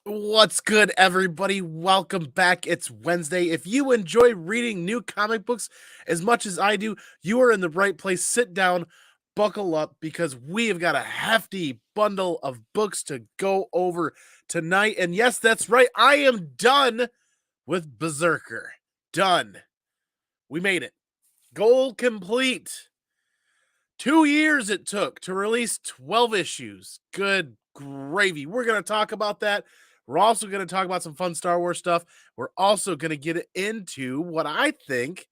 What's good, everybody? Welcome back. It's Wednesday. If you enjoy reading new comic books as much as I do, you are in the right place. Sit down, buckle up, because we have got a hefty bundle of books to go over tonight. And yes, that's right. I am done with Brzrkr. Done. We made it. Goal complete. 2 years it took to release 12 issues. Good gravy. We're going to talk about that. We're also going to talk about some fun Star Wars stuff. We're also going to get into what I think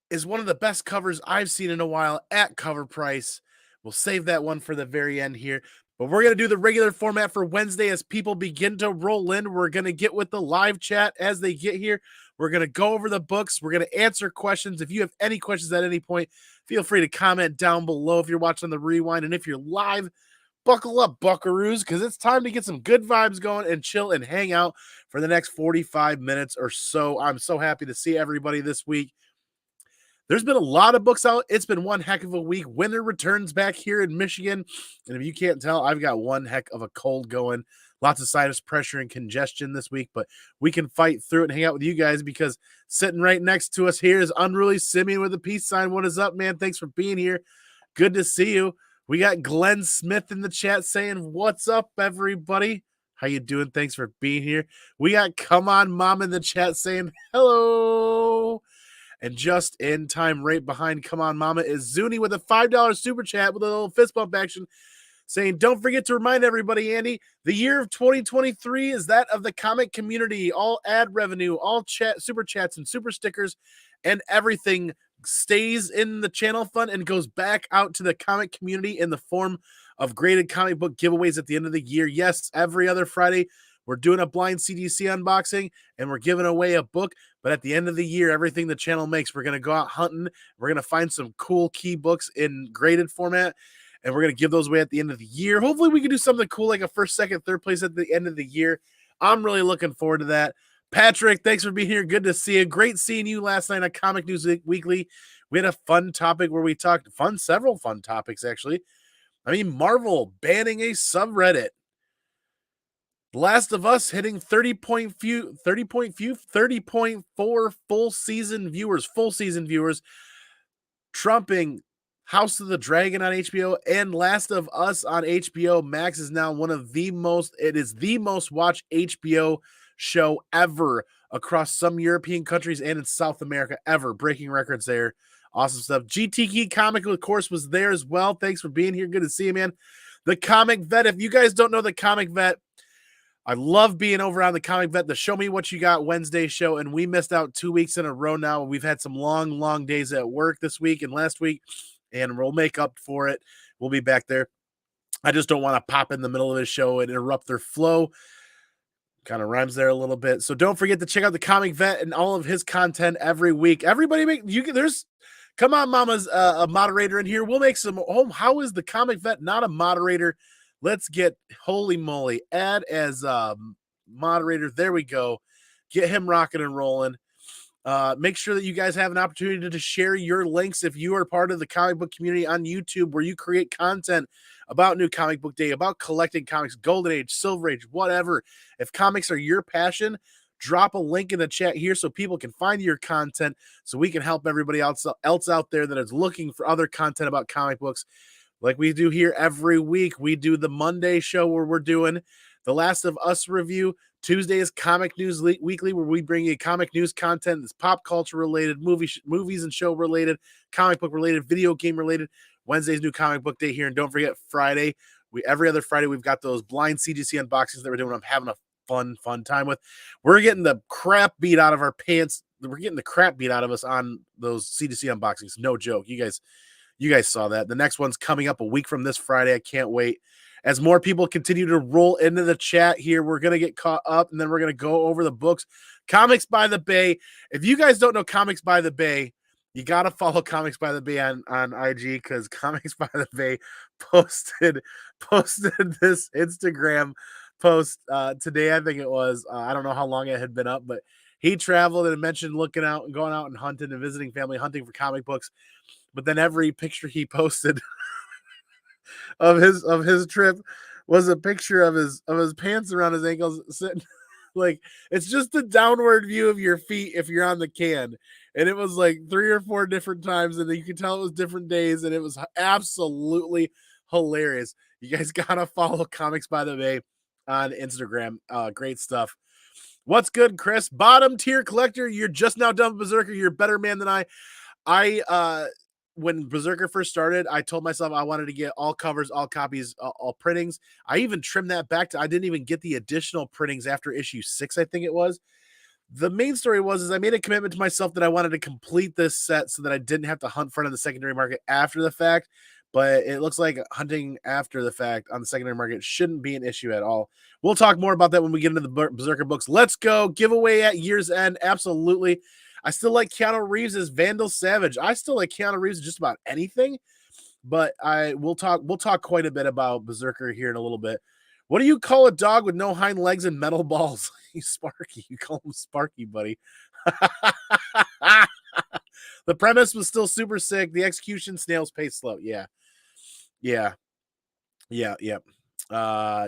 is one of the best covers I've seen in a while at cover price. We'll save that one for the very end here. But we're going to do the regular format for Wednesday as people begin to roll in. We're going to get with the live chat as they get here. We're going to go over the books. We're going to answer questions. If you have any questions at any point, feel free to comment down below if you're watching the rewind. And if you're live, buckle up, buckaroos, because it's time to get some good vibes going and chill and hang out for the next 45 minutes or so. I'm so happy to see everybody this week. There's been a lot of books out. It's been one heck of a week. Winter returns back here in Michigan. And if you can't tell, I've got one heck of a cold going. Lots of sinus pressure and congestion this week, but we can fight through it and hang out with you guys because sitting right next to us here is Unruly Simeon with a peace sign. What is up, man? Thanks for being here. Good to see you. We got Glenn Smith in the chat saying, "What's up, everybody? How you doing? Thanks for being here." We got Come On Mom in the chat saying, "Hello." And just in time, right behind Come On Mama, is Zuni with a $5 super chat with a little fist bump action saying, "Don't forget to remind everybody, Andy, the year of 2023 is that of the comic community. All ad revenue, all chat, super chats, and super stickers, and everything stays in the channel fund and goes back out to the comic community in the form of graded comic book giveaways at the end of the year. Yes, every other Friday, we're doing a blind CDC unboxing and we're giving away a book. But at the end of the year, everything the channel makes, we're going to go out hunting. We're going to find some cool key books in graded format, and we're going to give those away at the end of the year. Hopefully, we can do something cool like a first, second, third place at the end of the year. I'm really looking forward to that. Patrick, thanks for being here. Good to see you. Great seeing you last night on Comic News Weekly. We had a fun topic where we talked several fun topics, actually. I mean, Marvel banning a subreddit. The Last of Us hitting 30.4 full season viewers, trumping House of the Dragon on HBO and Last of Us on HBO Max is now the most watched HBO show ever across some European countries and in South America ever, breaking records there. Awesome stuff. GTK Comic, of course, was there as well. Thanks for being here. Good to see you, man. The Comic Vet. If you guys don't know the Comic Vet, I love being over on the Comic Vet, the Show Me What You Got Wednesday show, and we missed out 2 weeks in a row now. We've had some long days at work this week and last week, and we'll make up for it. We'll be back there. I just don't want to pop in the middle of the show and interrupt their flow. Kind of rhymes there a little bit. So don't forget to check out the Comic Vet and all of his content every week. Everybody there's Come On Mama's a moderator in here. We'll make some how is the Comic Vet not a moderator? Let's get, holy moly, add as moderator. There we go. Get him rocking and rolling. Make sure that you guys have an opportunity to share your links if you are part of the comic book community on YouTube where you create content about New Comic Book Day, about collecting comics, Golden Age, Silver Age, whatever. If comics are your passion, drop a link in the chat here so people can find your content so we can help everybody else out there that is looking for other content about comic books. Like we do here every week. We do the Monday show where we're doing the Last of Us review. Tuesday is Comic News Weekly, where we bring you comic news content that's pop culture related, movies and show related, comic book related, video game related. Wednesday's New Comic Book Day here. And don't forget Friday. Every other Friday, we've got those blind CGC unboxings that we're doing. I'm having a fun time with. We're getting the crap beat out of our pants. We're getting the crap beat out of us on those CGC unboxings. No joke. You guys saw that. The next one's coming up a week from this Friday. I can't wait. As more people continue to roll into the chat here, we're going to get caught up, and then we're going to go over the books. Comics by the Bay. If you guys don't know Comics by the Bay, you got to follow Comics by the Bay on IG because Comics by the Bay posted this Instagram post today. I think it was. I don't know how long it had been up, but he traveled and mentioned looking out and going out and hunting and visiting family, hunting for comic books. But then every picture he posted of his trip was a picture of his pants around his ankles sitting like it's just a downward view of your feet if you're on the can. And it was like 3 or 4 different times, and you could tell it was different days, and it was absolutely hilarious. You guys gotta follow Comics by the Bay on Instagram. Great stuff. What's good, Chris? Bottom tier collector. You're just now done with Brzrkr. You're a better man than I when Brzrkr first started, I told myself I wanted to get all covers, all copies, all printings. I even trimmed that back to I didn't even get the additional printings after issue 6, I think it was. The main story was is I made a commitment to myself that I wanted to complete this set so that I didn't have to hunt for it on the secondary market after the fact. But it looks like hunting after the fact on the secondary market shouldn't be an issue at all. We'll talk more about that when we get into the Brzrkr books. Let's go. Giveaway at year's end. Absolutely. I still like Keanu Reeves as Vandal Savage. I still like Keanu Reeves just about anything, but we'll talk quite a bit about Brzrkr here in a little bit. What do you call a dog with no hind legs and metal balls? He's Sparky. You call him Sparky, buddy. The premise was still super sick. The execution, snail's pace slow. Yeah. Yeah. Yeah. Yeah.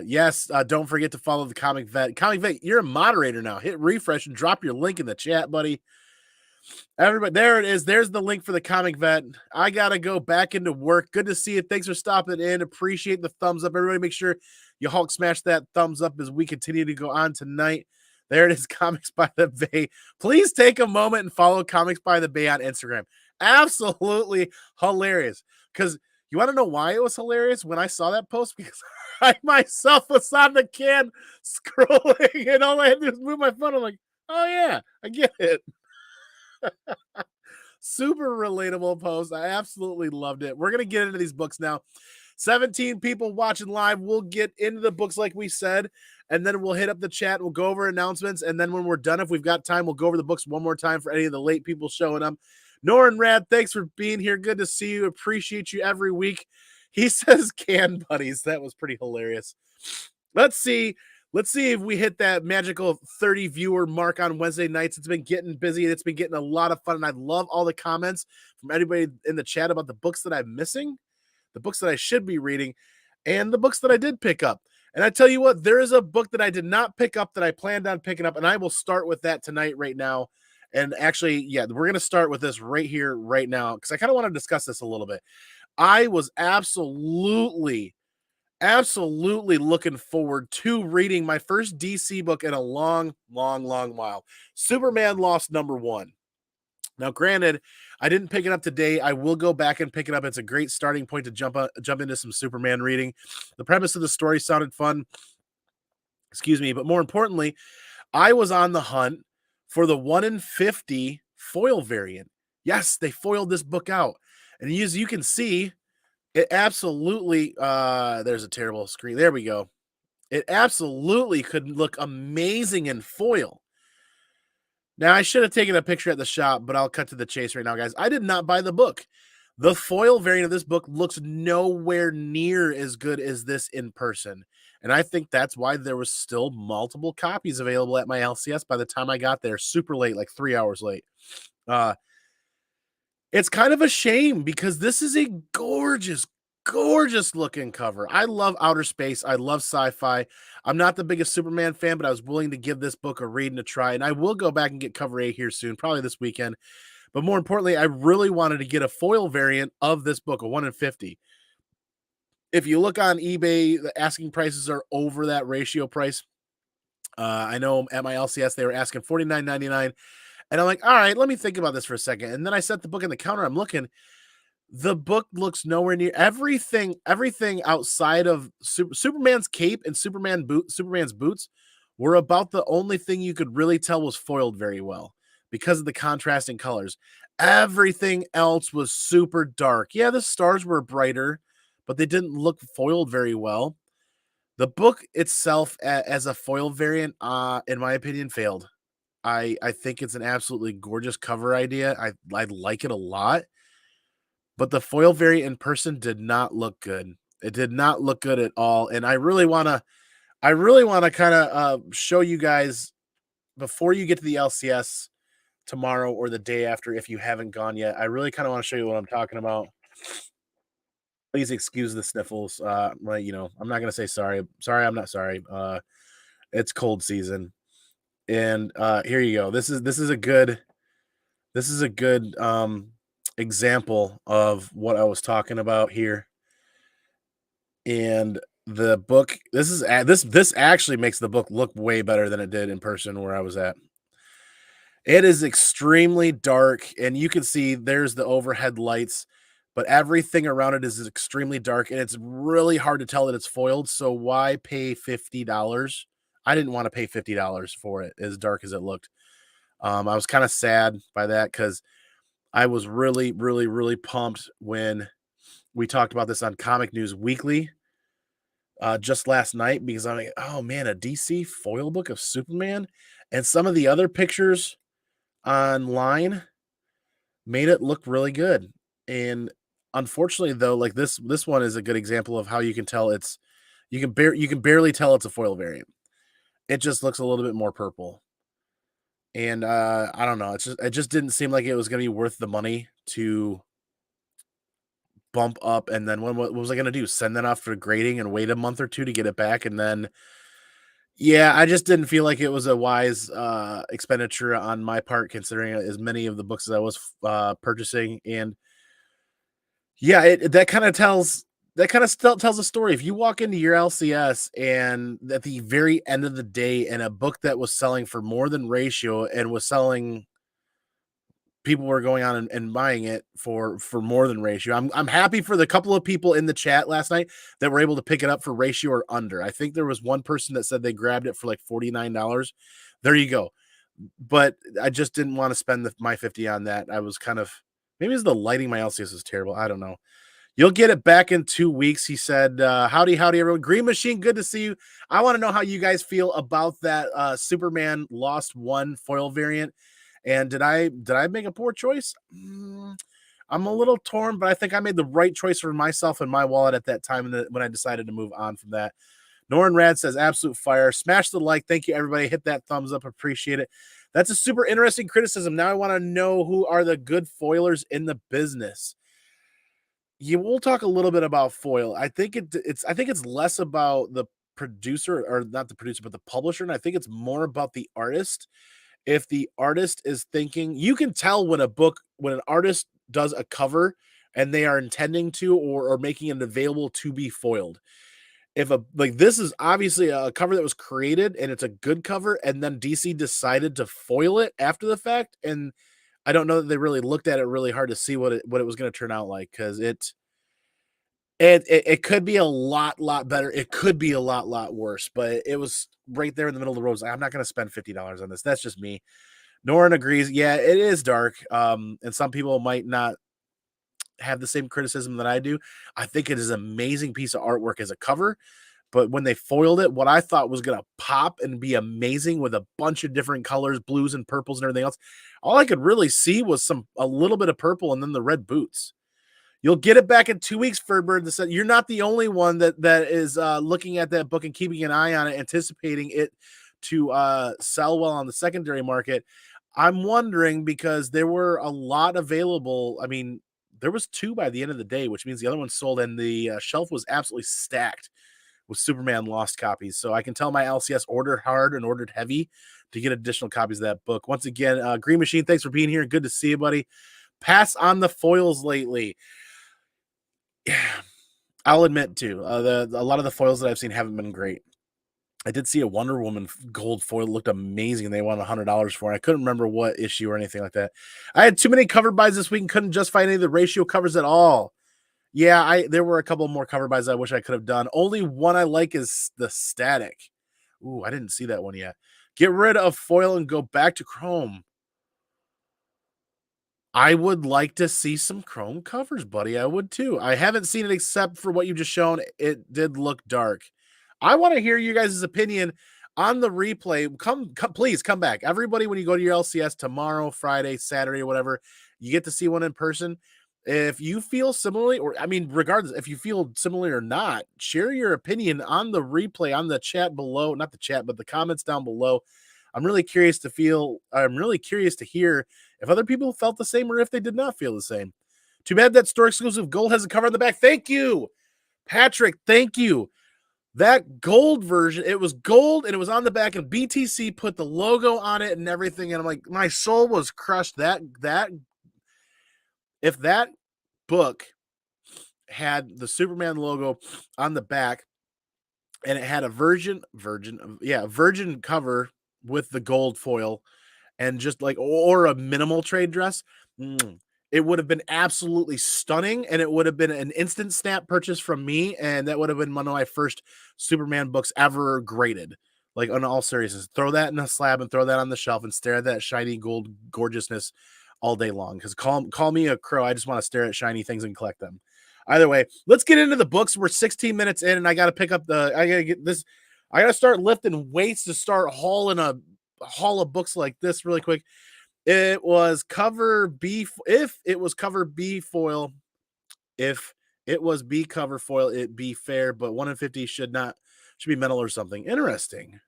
Yes. Don't forget to follow the Comic Vet. Comic Vet, you're a moderator now. Hit refresh and drop your link in the chat, buddy. Everybody, there it is. There's the link for the Comic Vet. I gotta go back into work. Good to see you. Thanks for stopping in. Appreciate the thumbs up. Everybody, make sure you Hulk smash that thumbs up as we continue to go on tonight. There it is, Comics by the Bay. Please take a moment and follow Comics by the Bay on Instagram. Absolutely hilarious. Because you want to know why it was hilarious when I saw that post? Because I myself was on the can scrolling, and all I had to do was move my phone. I'm like, oh yeah, I get it. Super relatable post. I absolutely loved it. We're going to get into these books now. 17 people watching live. We'll get into the books like we said, and then we'll hit up the chat. We'll go over announcements, and then when we're done, if we've got time, we'll go over the books one more time for any of the late people showing up. Norin Rad, thanks for being here. Good to see you. Appreciate you every week. He says can buddies. That was pretty hilarious. Let's see. Let's see if we hit that magical 30 viewer mark on Wednesday nights. It's been getting busy and it's been getting a lot of fun. And I love all the comments from anybody in the chat about the books that I'm missing, the books that I should be reading, and the books that I did pick up. And I tell you what, there is a book that I did not pick up that I planned on picking up, and I will start with that tonight, right now. And actually, yeah, we're going to start with this right here, right now, because I kind of want to discuss this a little bit. I was absolutely looking forward to reading my first DC book in a long while. Superman Lost #1. Now, granted, I didn't pick it up today. I will go back and pick it up. It's a great starting point to jump into some Superman reading. The premise of the story sounded fun. Excuse me, but more importantly, I was on the hunt for the 1 in 50 foil variant. Yes, they foiled this book out. And as you can see, it absolutely there's a terrible screen. There we go. It absolutely could look amazing in foil. Now, I should have taken a picture at the shop, but I'll cut to the chase right now, guys. I did not buy the book. The foil variant of this book looks nowhere near as good as this in person. And I think that's why there was still multiple copies available at my LCS by the time I got there. Super late, like 3 hours late. It's kind of a shame because this is a gorgeous, gorgeous looking cover. I love outer space. I love sci-fi. I'm not the biggest Superman fan, but I was willing to give this book a read and a try. And I will go back and get cover A here soon, probably this weekend. But more importantly, I really wanted to get a foil variant of this book, a 1 in 50. If you look on eBay, the asking prices are over that ratio price. I know at my LCS, they were asking $49.99. And I'm like, all right, let me think about this for a second. And then I set the book on the counter. I'm looking. The book looks nowhere near everything outside of Superman's cape and Superman's boots were about the only thing you could really tell was foiled very well because of the contrasting colors. Everything else was super dark. Yeah, the stars were brighter, but they didn't look foiled very well. The book itself as a foil variant, in my opinion, failed. I think it's an absolutely gorgeous cover idea. I like it a lot. But the foil variant in person did not look good. It did not look good at all. And I really want to kind of show you guys before you get to the LCS tomorrow or the day after if you haven't gone yet. I really kind of want to show you what I'm talking about. Please excuse the sniffles. I'm not gonna say sorry. Sorry, I'm not sorry. It's cold season, and here you go. This is a good example of what I was talking about here. And the book, this actually makes the book look way better than it did in person where I was at. It is extremely dark, and you can see there's the overhead lights, but everything around it is extremely dark, and it's really hard to tell that it's foiled. So why pay $50? I didn't want to pay $50 for it, as dark as it looked. I was kind of sad by that because I was really, really, really pumped when we talked about this on Comic News Weekly just last night because I'm like, oh man, a DC foil book of Superman, and some of the other pictures online made it look really good. And unfortunately, though, like this one is a good example of how you can tell you can barely tell it's a foil variant. It just looks a little bit more purple. And I don't know, it just didn't seem like it was gonna be worth the money to bump up. And then what was I gonna do? Send that off for grading and wait a month or two to get it back? And then yeah, I just didn't feel like it was a wise expenditure on my part, considering as many of the books as I was purchasing. And yeah, that kind of still tells a story. If you walk into your LCS and at the very end of the day, and a book that was selling for more than ratio and was selling, people were going on and buying it for more than ratio. I'm happy for the couple of people in the chat last night that were able to pick it up for ratio or under. I think there was one person that said they grabbed it for like $49. There you go. But I just didn't want to spend my 50 on that. I was kind of, maybe it's the lighting. My LCS is terrible. I don't know. You'll get it back in 2 weeks. He said, howdy, howdy, everyone. Green Machine, good to see you. I want to know how you guys feel about that Superman Lost One foil variant. And did I make a poor choice? I'm a little torn, but I think I made the right choice for myself and my wallet at that time when I decided to move on from that. Norin Rad says, absolute fire. Smash the like. Thank you, everybody. Hit that thumbs up. Appreciate it. That's a super interesting criticism. Now I want to know who are the good foilers in the business. We'll talk a little bit about foil. I think it's less about the producer, or not the producer, but the publisher. And I think it's more about the artist. If the artist is thinking, you can tell when when an artist does a cover and they are intending to or making it available to be foiled. If this is obviously a cover that was created and it's a good cover, and then DC decided to foil it after the fact, and I don't know that they really looked at it really hard to see what it was going to turn out like, because it could be a lot better. It could be a lot worse, but it was right there in the middle of the road. I'm not going to spend $50 on this. That's just me. Norin agrees. Yeah, it is dark. And some people might not have the same criticism that I do. I think it is an amazing piece of artwork as a cover. But when they foiled it, what I thought was going to pop and be amazing with a bunch of different colors, blues and purples and everything else, all I could really see was a little bit of purple and then the red boots. You'll get it back in 2 weeks, Ferdbird. You're not the only one that is looking at that book and keeping an eye on it, anticipating it to sell well on the secondary market. I'm wondering, because there were a lot available. I mean, there was 2 by the end of the day, which means the other one sold, and the shelf was absolutely stacked with Superman Lost copies. So I can tell my LCS ordered hard and ordered heavy to get additional copies of that book. Once again, Green Machine, thanks for being here. Good to see you, buddy. Pass on the foils lately. Yeah, I'll admit too, a lot of the foils that I've seen haven't been great. I did see a Wonder Woman gold foil, looked amazing. They wanted $100 for it. I couldn't remember what issue or anything like that. I had too many cover buys this week and couldn't justify any of the ratio covers at all. Yeah, there were a couple more cover buys I wish I could have done. Only one I like is the Static. Ooh, I didn't see that one yet. Get rid of foil and go back to chrome. I would like to see some chrome covers, buddy. I would too. I haven't seen it except for what you just shown. It did look dark. I want to hear you guys' opinion on the replay. Come, please come back. Everybody, when you go to your LCS tomorrow, Friday, Saturday, whatever, you get to see one in person. If you feel similarly, or I mean, regardless, if you feel similarly or not, share your opinion on the replay, on the chat below, not the chat, but the comments down below. I'm really curious to hear if other people felt the same or if they did not feel the same. Too bad that store exclusive gold has a cover on the back. Thank you, Patrick. Thank you. That gold version, it was gold and it was on the back, and BTC put the logo on it and everything. And I'm like, my soul was crushed. If that book had the Superman logo on the back and it had a virgin cover with the gold foil and just like, or a minimal trade dress, it would have been absolutely stunning, and it would have been an instant snap purchase from me, and that would have been one of my first Superman books ever graded. Like, on all seriousness, throw that in a slab and throw that on the shelf and stare at that shiny gold gorgeousness all day long. Because call me a crow, I just want to stare at shiny things and collect them. Either way, let's get into the books. We're 16 minutes in, and I got to pick up I got to start lifting weights to start hauling a haul of books like this really quick. It was cover B. If it was cover B foil, if it was B cover foil, it'd be fair, but 1 in 50 should be metal or something. Interesting.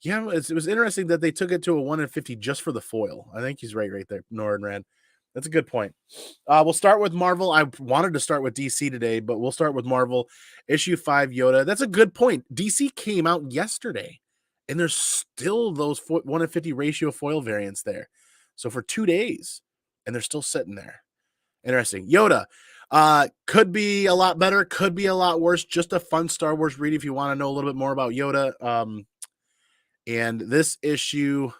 Yeah, it was interesting that they took it to a 1 in 50 just for the foil. I think he's right there, Norin Rand. That's a good point. We'll start with Marvel. I wanted to start with DC today, but we'll start with Marvel. Issue 5, Yoda. That's a good point. DC came out yesterday, and there's still those 1 in 50 ratio foil variants there. So for 2 days, and they're still sitting there. Interesting. Yoda. Could be a lot better, could be a lot worse. Just a fun Star Wars read if you want to know a little bit more about Yoda. And this issue,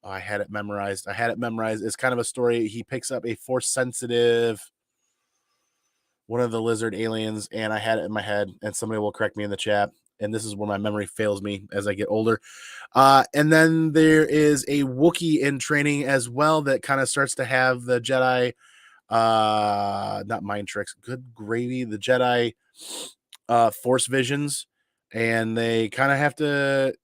I had it memorized. It's kind of a story. He picks up a force sensitive, one of the lizard aliens, and I had it in my head, and somebody will correct me in the chat. And this is where my memory fails me as I get older. And then there is a Wookiee in training as well that kind of starts to have the Jedi, not mind tricks, good gravy, the Jedi force visions. And they kind of have to,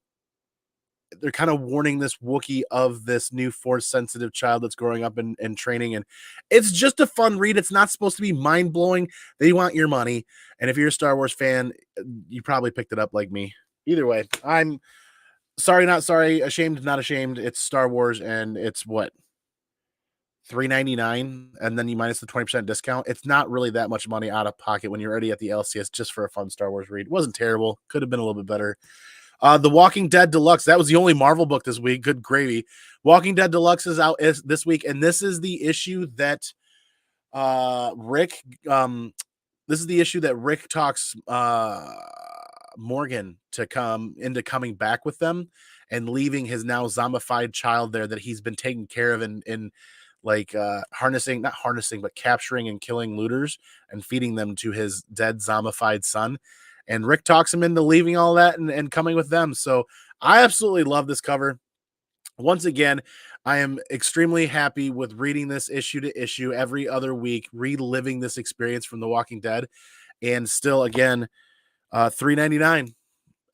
they're kind of warning this Wookiee of this new force sensitive child that's growing up in training. And it's just a fun read. It's not supposed to be mind blowing. They want your money. And if you're a Star Wars fan, you probably picked it up like me. Either way, I'm sorry, not sorry, ashamed, not ashamed. It's Star Wars, and it's what, $3.99, and then you minus the 20% discount. It's not really that much money out of pocket when you're already at the LCS just for a fun Star Wars read. It wasn't terrible. Could have been a little bit better. The Walking Dead Deluxe, that was the only Marvel book this week. Good gravy. Walking Dead Deluxe is out this week, and this is the issue that Rick talks Morgan to coming back with them and leaving his now zombified child there that he's been taking care of in like not harnessing, but capturing and killing looters and feeding them to his dead zombified son. And Rick talks him into leaving all that and coming with them. So I absolutely love this cover. Once again, I am extremely happy with reading this issue to issue every other week, reliving this experience from The Walking Dead. And still, again, $3.99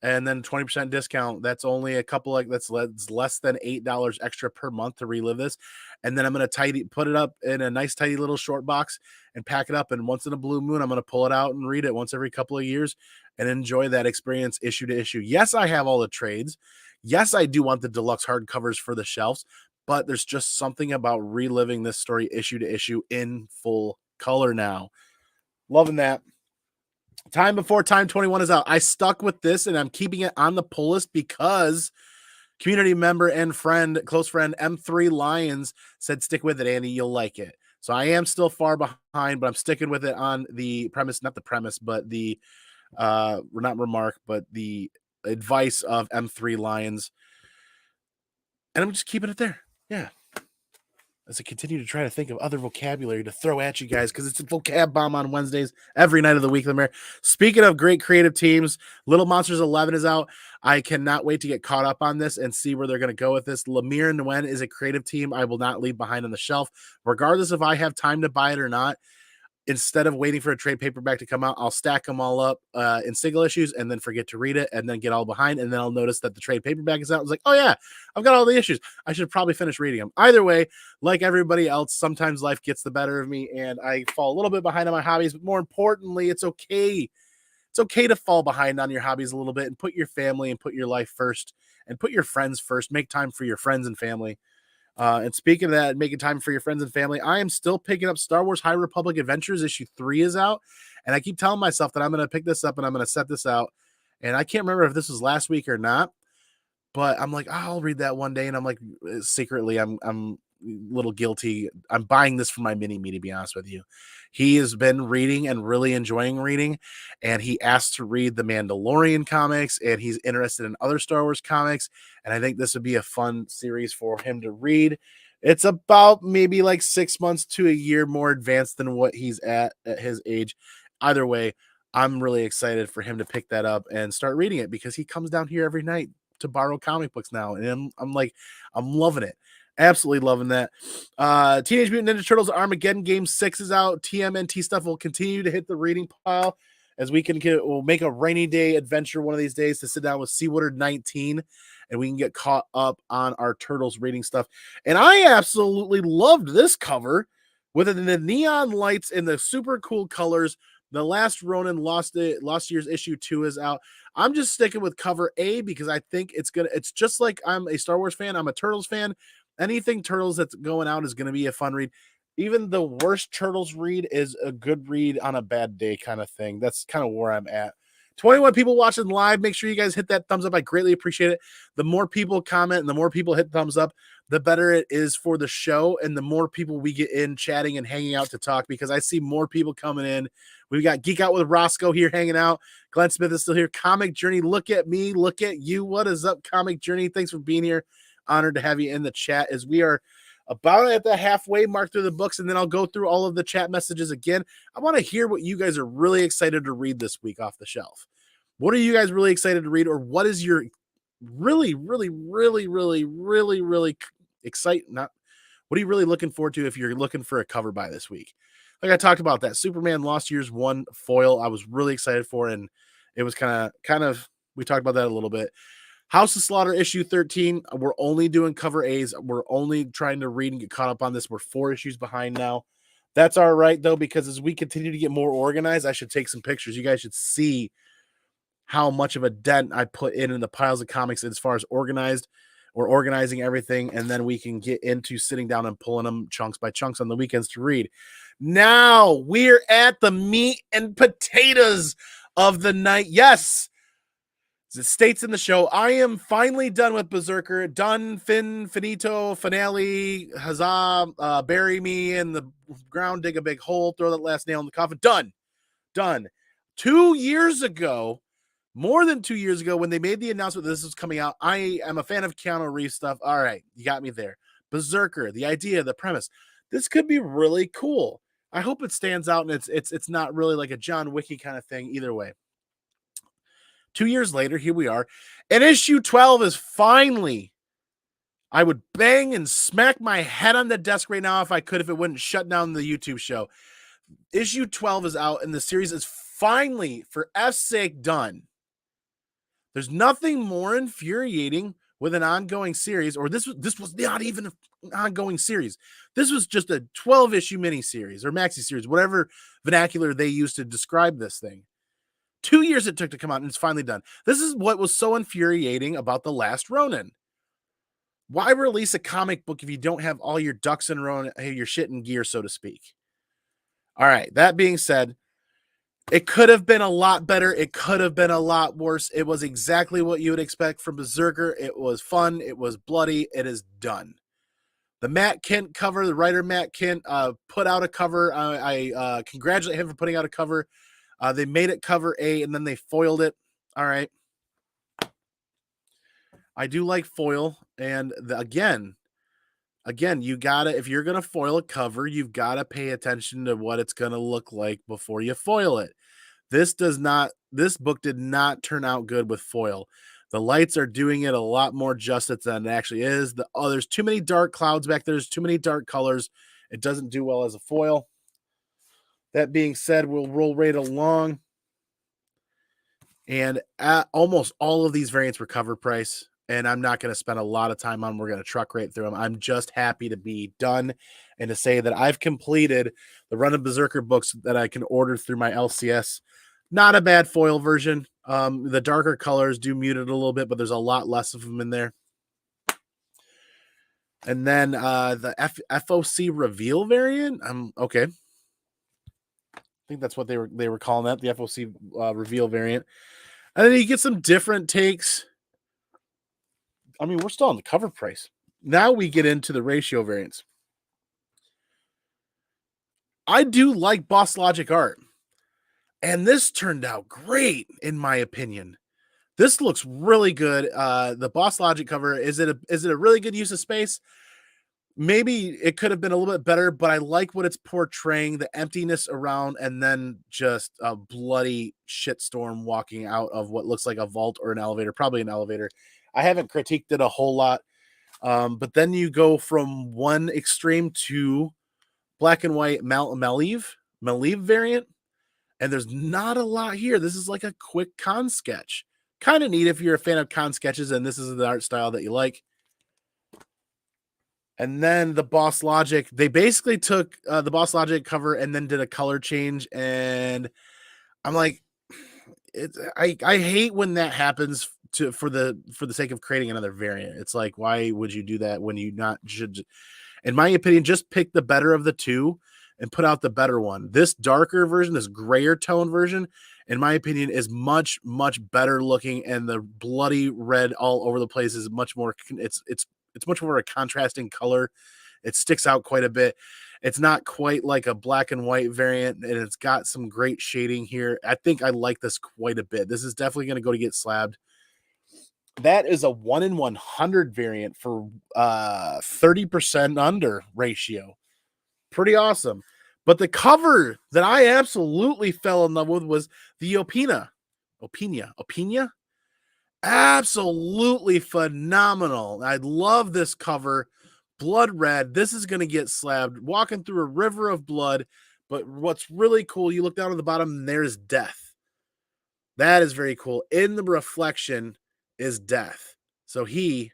and then 20% discount. That's only that's less than $8 extra per month to relive this. And then I'm going to put it up in a nice, tidy little short box and pack it up. And once in a blue moon, I'm going to pull it out and read it once every couple of years and enjoy that experience issue to issue. Yes, I have all the trades. Yes, I do want the deluxe hardcovers for the shelves, but there's just something about reliving this story issue to issue in full color now. Loving that. Time Before Time 21 is out. I stuck with this, and I'm keeping it on the pull list because community member and close friend M3 Lions said, stick with it, Andy. You'll like it. So I am still far behind, but I'm sticking with it on the premise, not the premise, but the, not remark, but the advice of M3 Lions. And I'm just keeping it there. Yeah. As I continue to try to think of other vocabulary to throw at you guys, because it's a vocab bomb on Wednesdays every night of the week. Speaking of great creative teams, Little Monsters 11 is out. I cannot wait to get caught up on this and see where they're going to go with this. Lemire and Nguyen is a creative team I will not leave behind on the shelf, regardless if I have time to buy it or not. Instead of waiting for a trade paperback to come out, I'll stack them all up in single issues and then forget to read it and then get all behind. And then I'll notice that the trade paperback is out. I was like, oh yeah, I've got all the issues. I should probably finish reading them. Either way, like everybody else, sometimes life gets the better of me and I fall a little bit behind on my hobbies, but more importantly, it's okay. It's okay to fall behind on your hobbies a little bit and put your family and put your life first and put your friends first. Make time for your friends and family. And speaking of that, making time for your friends and family, I am still picking up Star Wars High Republic Adventures. Issue 3 is out. And I keep telling myself that I'm going to pick this up and I'm going to set this out. And I can't remember if this was last week or not, but I'm like, oh, I'll read that one day. And I'm like, secretly, I'm a little guilty. I'm buying this for my mini me, to be honest with you. He has been reading and really enjoying reading. And he asked to read the Mandalorian comics, and he's interested in other Star Wars comics. And I think this would be a fun series for him to read. It's about maybe like 6 months to a year more advanced than what he's at his age. Either way, I'm really excited for him to pick that up and start reading it because he comes down here every night to borrow comic books now. And I'm like, I'm loving it. Absolutely loving that. Teenage Mutant Ninja Turtles Armageddon Game 6 is out. TMNT stuff will continue to hit the reading pile as we'll make a rainy day adventure one of these days to sit down with Seawater 19 and we can get caught up on our Turtles reading stuff. And I absolutely loved this cover with the neon lights and the super cool colors. The Last Ronin Lost Year's issue 2 is out. I'm just sticking with cover A because I think it's just like I'm a Star Wars fan. I'm a Turtles fan. Anything Turtles that's going out is going to be a fun read. Even the worst Turtles read is a good read on a bad day kind of thing. That's kind of where I'm at. 21 people watching live. Make sure you guys hit that thumbs up. I greatly appreciate it. The more people comment and the more people hit thumbs up, the better it is for the show and the more people we get in chatting and hanging out to talk because I see more people coming in. We've got Geek Out with Roscoe here hanging out. Glenn Smith is still here. Comic Journey, look at me, look at you. What is up, Comic Journey? Thanks for being here. Honored to have you in the chat as we are about at the halfway mark through the books, and then I'll go through all of the chat messages again. I want to hear what you guys are really excited to read this week off the shelf. What are you guys really excited to read, or what is your really excited? Not what are you really looking forward to if you're looking for a cover by this week? Like I talked about that Superman Lost Year's 1 foil, I was really excited for, and it was kind of we talked about that a little bit. House of Slaughter issue 13. We're only doing cover A's. We're only trying to read and get caught up on this. We're 4 issues behind now. That's all right, though, because as we continue to get more organized, I should take some pictures. You guys should see how much of a dent I put in the piles of comics as far as organized or organizing everything. And then we can get into sitting down and pulling them chunks by chunks on the weekends to read. Now we're at the meat and potatoes of the night. Yes. It states in the show, I am finally done with Brzrkr. Done, finito, finale, huzzah, bury me in the ground, dig a big hole, throw that last nail in the coffin. Done. 2 years ago, more than 2 years ago, when they made the announcement that this was coming out, I am a fan of Keanu Reeves stuff. All right, you got me there. Brzrkr, the idea, the premise. This could be really cool. I hope it stands out and it's not really like a John Wicky kind of thing either way. 2 years later, here we are. And issue 12 is finally, I would bang and smack my head on the desk right now if I could, if it wouldn't shut down the YouTube show. Issue 12 is out and the series is finally, for F's sake, done. There's nothing more infuriating with an ongoing series, or this was not even an ongoing series. This was just a 12-issue miniseries or maxi series, whatever vernacular they used to describe this thing. 2 years it took to come out, and it's finally done. This is what was so infuriating about The Last Ronin. Why release a comic book if you don't have all your ducks in a row, your shit in gear, so to speak? All right, that being said, it could have been a lot better. It could have been a lot worse. It was exactly what you would expect from Brzrkr. It was fun. It was bloody. It is done. The Matt Kent cover, the writer Matt Kent, put out a cover. I congratulate him for putting out a cover. They made it cover A, and then they foiled it. All right. I do like foil. And again, you gotta, if you're gonna foil a cover, you've got to pay attention to what it's gonna look like before you foil it. This book did not turn out good with foil. The lights are doing it a lot more justice than it actually is. There's too many dark clouds back there. There's too many dark colors. It doesn't do well as a foil. That being said, we'll roll right along. And almost all of these variants were cover price. And I'm not going to spend a lot of time on. We're going to truck right through them. I'm just happy to be done and to say that I've completed the run of Brzrkr books that I can order through my LCS. Not a bad foil version. The darker colors do mute it a little bit, but there's a lot less of them in there. And then the FOC reveal variant. Okay. I think that's what they were calling that, the FOC reveal variant. And then you get some different takes. I mean, we're still on the cover price. Now we get into the ratio variants. I do like Boss Logic art. And this turned out great, in my opinion. This looks really good. The Boss Logic cover, is it a really good use of space? Maybe it could have been a little bit better, but I like what it's portraying, the emptiness around, and then just a bloody shitstorm walking out of what looks like a vault or an elevator, probably an elevator. I haven't critiqued it a whole lot. But then you go from one extreme to black and white Maliv variant, and there's not a lot here. This is like a quick con sketch. Kind of neat if you're a fan of con sketches and this is the art style that you like. And then the Boss Logic, they basically took the Boss Logic cover and then did a color change. And I'm like, I hate when that happens for the sake of creating another variant. It's like, why would you do that when you not should, in my opinion, just pick the better of the two and put out the better one. This darker version, this grayer tone version, in my opinion, is much, much better looking, and the bloody red all over the place is much more, it's much more a contrasting color. It sticks out quite a bit. It's not quite like a black and white variant, and it's got some great shading here. I think I like this quite a bit. This is definitely going to go to get slabbed. That is a 1 in 100 variant for 30% under ratio. Pretty awesome. But the cover that I absolutely fell in love with was the Opinia. Absolutely phenomenal. I love this cover. Blood red. This is going to get slabbed. Walking through a river of blood. But what's really cool, you look down at the bottom and there's death. That is very cool. In the reflection is death. So he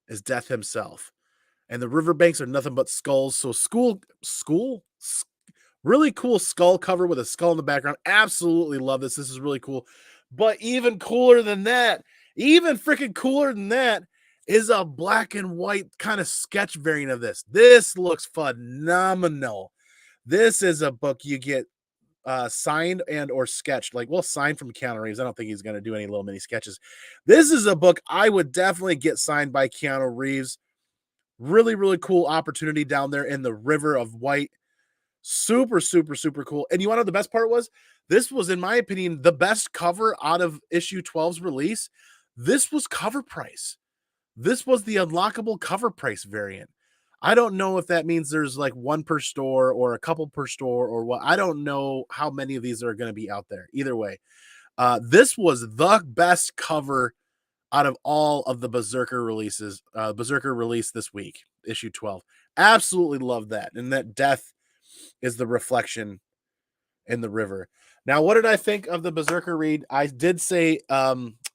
is death himself. And the riverbanks are nothing but skulls. So really cool skull cover with a skull in the background. Absolutely love this. This is really cool. But even cooler than that, is a black and white kind of sketch variant of this. This looks phenomenal. This is a book you get signed and or sketched, signed from Keanu Reeves. I don't think he's going to do any little mini sketches. This is a book I would definitely get signed by Keanu Reeves. Really, really cool opportunity down there in the river of white. Super, super, super cool. And you want to know the best part was? This was, in my opinion, the best cover out of issue 12's release. This was cover price. This was the unlockable cover price variant. I don't know if that means there's like one per store or a couple per store or what. I don't know how many of these are going to be out there. Either way, this was the best cover out of all of the Brzrkr releases. Brzrkr released this week, issue 12. Absolutely love that. And that death is the reflection in the river. Now, what did I think of the Brzrkr read? I did say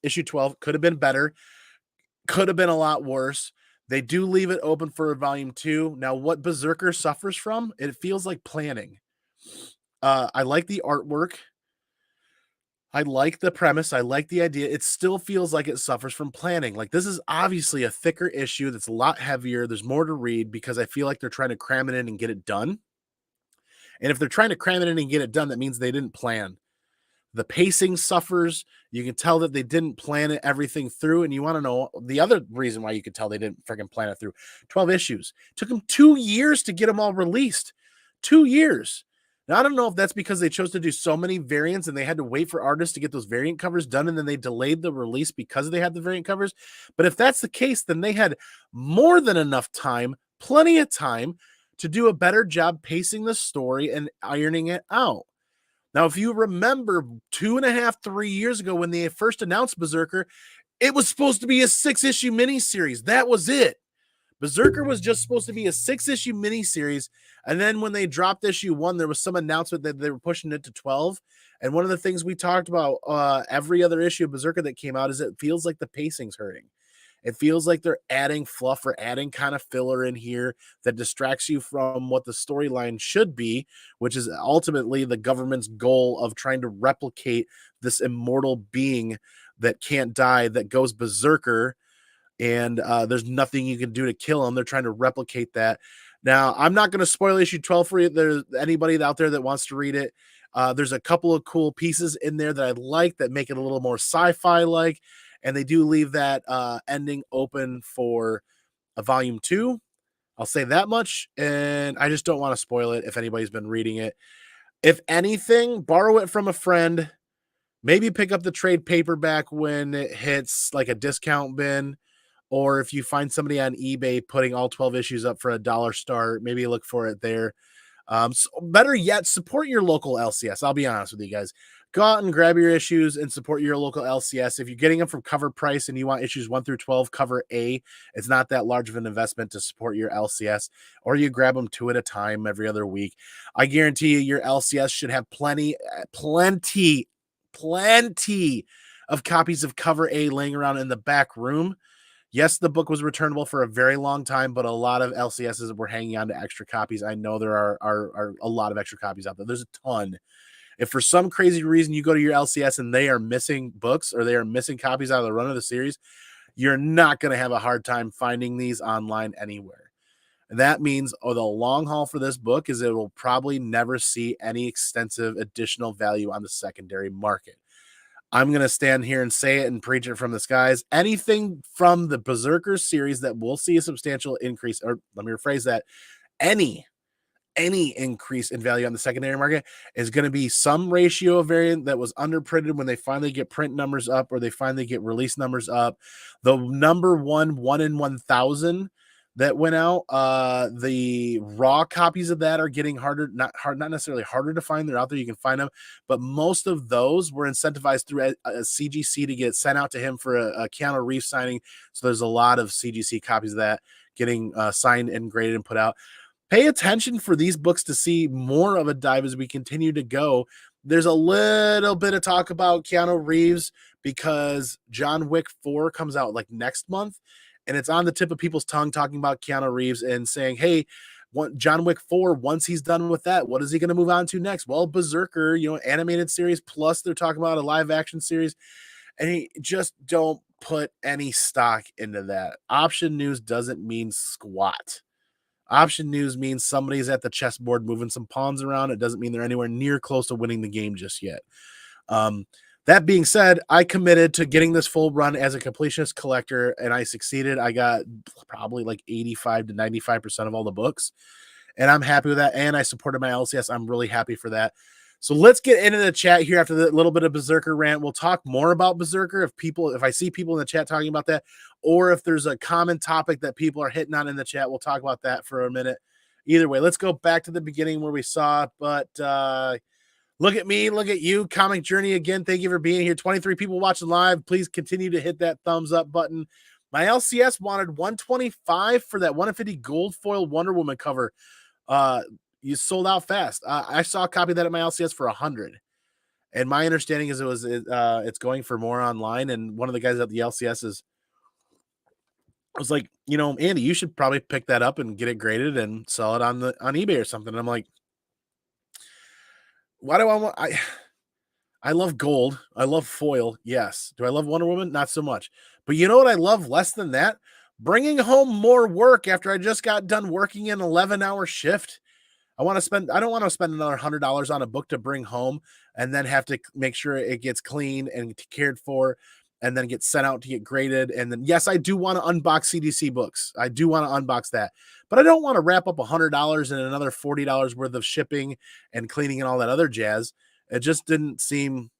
issue 12 could have been better, could have been a lot worse. They do leave it open for volume 2. Now, what Brzrkr suffers from, it feels like planning. I like the artwork. I like the premise. I like the idea. It still feels like it suffers from planning. Like, this is obviously a thicker issue that's a lot heavier. There's more to read because I feel like they're trying to cram it in and get it done. And if they're trying to cram it in and get it done, that means they didn't plan. The pacing suffers. You can tell that they didn't plan it, everything through. And you want to know the other reason why you could tell they didn't freaking plan it through. 12 issues. It took them 2 years to get them all released. 2 years. Now, I don't know if that's because they chose to do so many variants and they had to wait for artists to get those variant covers done and then they delayed the release because they had the variant covers. But if that's the case, then they had more than enough time, plenty of time to do a better job pacing the story and ironing it out. Now, if you remember 2.5, 3 years ago when they first announced Brzrkr, it was supposed to be a 6-issue miniseries. That was it. Brzrkr was just supposed to be a 6-issue miniseries. And then when they dropped issue 1, there was some announcement that they were pushing it to 12. And one of the things we talked about every other issue of Brzrkr that came out is it feels like the pacing's hurting. It feels like they're adding fluff or adding kind of filler in here that distracts you from what the storyline should be, which is ultimately the government's goal of trying to replicate this immortal being that can't die, that goes berserker and there's nothing you can do to kill them. They're trying to replicate that. Now, I'm not going to spoil issue 12 for you. There's anybody out there that wants to read it. There's a couple of cool pieces in there that I like that make it a little more sci-fi like, and they do leave that ending open for a volume 2. I'll say that much, and I just don't want to spoil it if anybody's been reading it. If anything, borrow it from a friend. Maybe pick up the trade paperback when it hits like a discount bin, or if you find somebody on eBay putting all 12 issues up for $1 start, maybe look for it there. So better yet, support your local LCS. I'll be honest with you guys. Go out and grab your issues and support your local LCS. If you're getting them from cover price and you want issues 1 through 12 cover A, it's not that large of an investment to support your LCS, or you grab them 2 at a time every other week. I guarantee you your LCS should have plenty of copies of cover A laying around in the back room. Yes, the book was returnable for a very long time, but a lot of LCSs were hanging on to extra copies. I know there are a lot of extra copies out there. There's a ton. If for some crazy reason you go to your LCS and they are missing books or they are missing copies out of the run of the series, you're not going to have a hard time finding these online anywhere. And that means the long haul for this book is it will probably never see any extensive additional value on the secondary market. I'm going to stand here and say it and preach it from the skies. Anything from the Brzrkr series that will see a substantial increase, or let me rephrase that, any increase in value on the secondary market is going to be some ratio of variant that was underprinted when they finally get print numbers up or they finally get release numbers up. The number 1 in 1,000 that went out, the raw copies of that are getting not necessarily harder to find. They're out there, you can find them, but most of those were incentivized through a CGC to get sent out to him for a Keanu Reeves signing. So there's a lot of CGC copies of that getting signed and graded and put out. Pay attention for these books to see more of a dive as we continue to go. There's a little bit of talk about Keanu Reeves because John Wick 4 comes out like next month, and it's on the tip of people's tongue talking about Keanu Reeves and saying, hey, John Wick 4, once he's done with that, what is he going to move on to next? Well, Brzrkr, animated series, plus they're talking about a live action series, and he just don't put any stock into that. Option news doesn't mean squat. Option news means somebody's at the chessboard moving some pawns around. It doesn't mean they're anywhere near close to winning the game just yet. That being said, I committed to getting this full run as a completionist collector, and I succeeded. I got probably like 85 to 95% of all the books, and I'm happy with that, and I supported my LCS. I'm really happy for that. So let's get into the chat here after the little bit of Brzrkr rant. We'll talk more about Brzrkr if I see people in the chat talking about that, or if there's a common topic that people are hitting on in the chat, we'll talk about that for a minute. Either way, let's go back to the beginning where we saw, but look at me, look at you, Comic Journey again. Thank you for being here. 23 people watching live. Please continue to hit that thumbs up button. My LCS wanted 125 for that 150 gold foil Wonder Woman cover. You sold out fast. I saw a copy of that at my LCS for 100, and my understanding is it's going for more online. And one of the guys at the LCS was like, Andy, you should probably pick that up and get it graded and sell it on eBay or something. And I'm like, why do I want? I love gold. I love foil. Yes. Do I love Wonder Woman? Not so much. But you know what I love less than that? Bringing home more work after I just got done working an 11-hour shift. I don't want to spend another $100 on a book to bring home and then have to make sure it gets clean and cared for and then get sent out to get graded. And then, yes, I do want to unbox CDC books. I do want to unbox that, but I don't want to wrap up $100 and another $40 worth of shipping and cleaning and all that other jazz. It just didn't seem,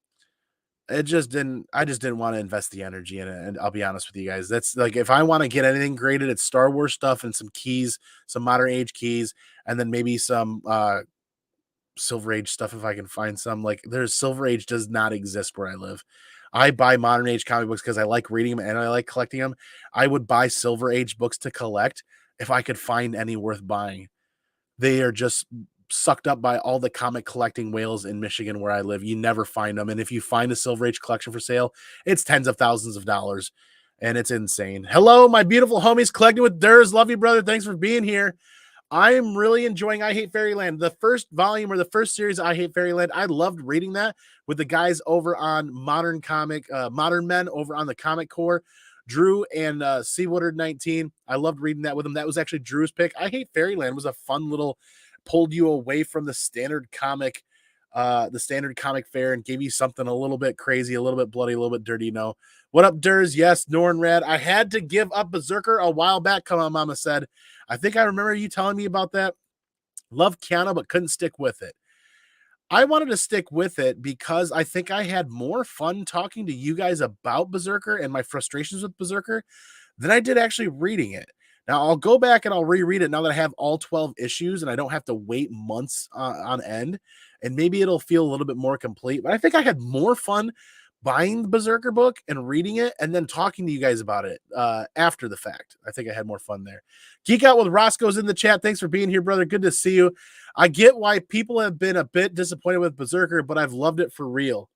I just didn't want to invest the energy in it. And I'll be honest with you guys. That's like, if I want to get anything graded, it's Star Wars stuff and some keys, some modern age keys, and then maybe some Silver Age stuff if I can find some. Like, there's Silver Age does not exist where I live. I buy modern age comic books because I like reading them and I like collecting them. I would buy Silver Age books to collect if I could find any worth buying. They are just sucked up by all the comic collecting whales in Michigan where I live. You never find them. And if you find a Silver Age collection for sale, it's tens of thousands of dollars. And it's insane. Hello, my beautiful homies collecting with Durs. Love you, brother. Thanks for being here. I'm really enjoying I Hate Fairyland. The first volume or the first series, I Hate Fairyland, I loved reading that with the guys over on Modern Men over on the Comic Core. Drew and Seawater 19. I loved reading that with him. That was actually Drew's pick. I Hate Fairyland was a fun little, pulled you away from the standard comic fare and gave you something a little bit crazy, a little bit bloody, a little bit dirty. What up, Durs? Yes, Nornrad. I had to give up Brzrkr a while back. Come on, Mama said. I think I remember you telling me about that. Loved Kiana, but couldn't stick with it. I wanted to stick with it because I think I had more fun talking to you guys about Brzrkr and my frustrations with Brzrkr than I did actually reading it. Now, I'll go back and I'll reread it now that I have all 12 issues and I don't have to wait months on end. And maybe it'll feel a little bit more complete. But I think I had more fun buying the Brzrkr book and reading it and then talking to you guys about it after the fact. I think I had more fun there. Geek Out with Roscoe's in the chat. Thanks for being here, brother. Good to see you. I get why people have been a bit disappointed with Brzrkr, but I've loved it for real.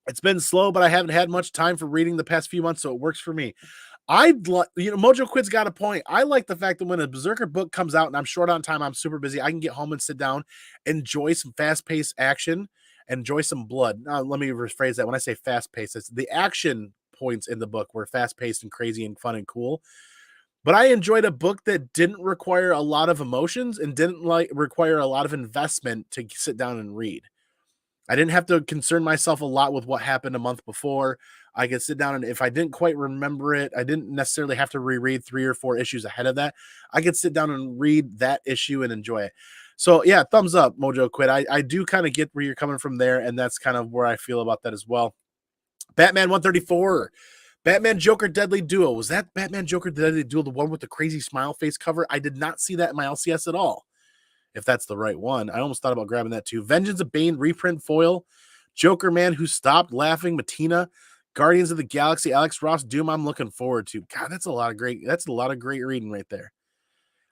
It's been slow, but I haven't had much time for reading the past few months, so it works for me. Mojo Quid's got a point. I like the fact that when a Brzrkr book comes out and I'm short on time, I'm super busy, I can get home and sit down, enjoy some fast-paced action, enjoy some blood. Now, let me rephrase that. When I say fast-paced, it's the action points in the book were fast-paced and crazy and fun and cool. But I enjoyed a book that didn't require a lot of emotions and didn't require a lot of investment to sit down and read. I didn't have to concern myself a lot with what happened a month before. I could sit down and if I didn't quite remember it, I didn't necessarily have to reread 3 or 4 issues ahead of that. I could sit down and read that issue and enjoy it. So yeah, thumbs up, Mojo Quid. I do kind of get where you're coming from there, and that's kind of where I feel about that as well. Batman 134. Batman Joker Deadly Duo. Was that Batman Joker Deadly Duo the one with the crazy smile face cover? I did not see that in my LCS at all. If that's the right one. I almost thought about grabbing that too. Vengeance of Bane reprint foil. Joker Man Who Stopped Laughing, Matina. Guardians of the Galaxy, Alex Ross Doom. I'm looking forward to. God, that's a lot of great reading right there.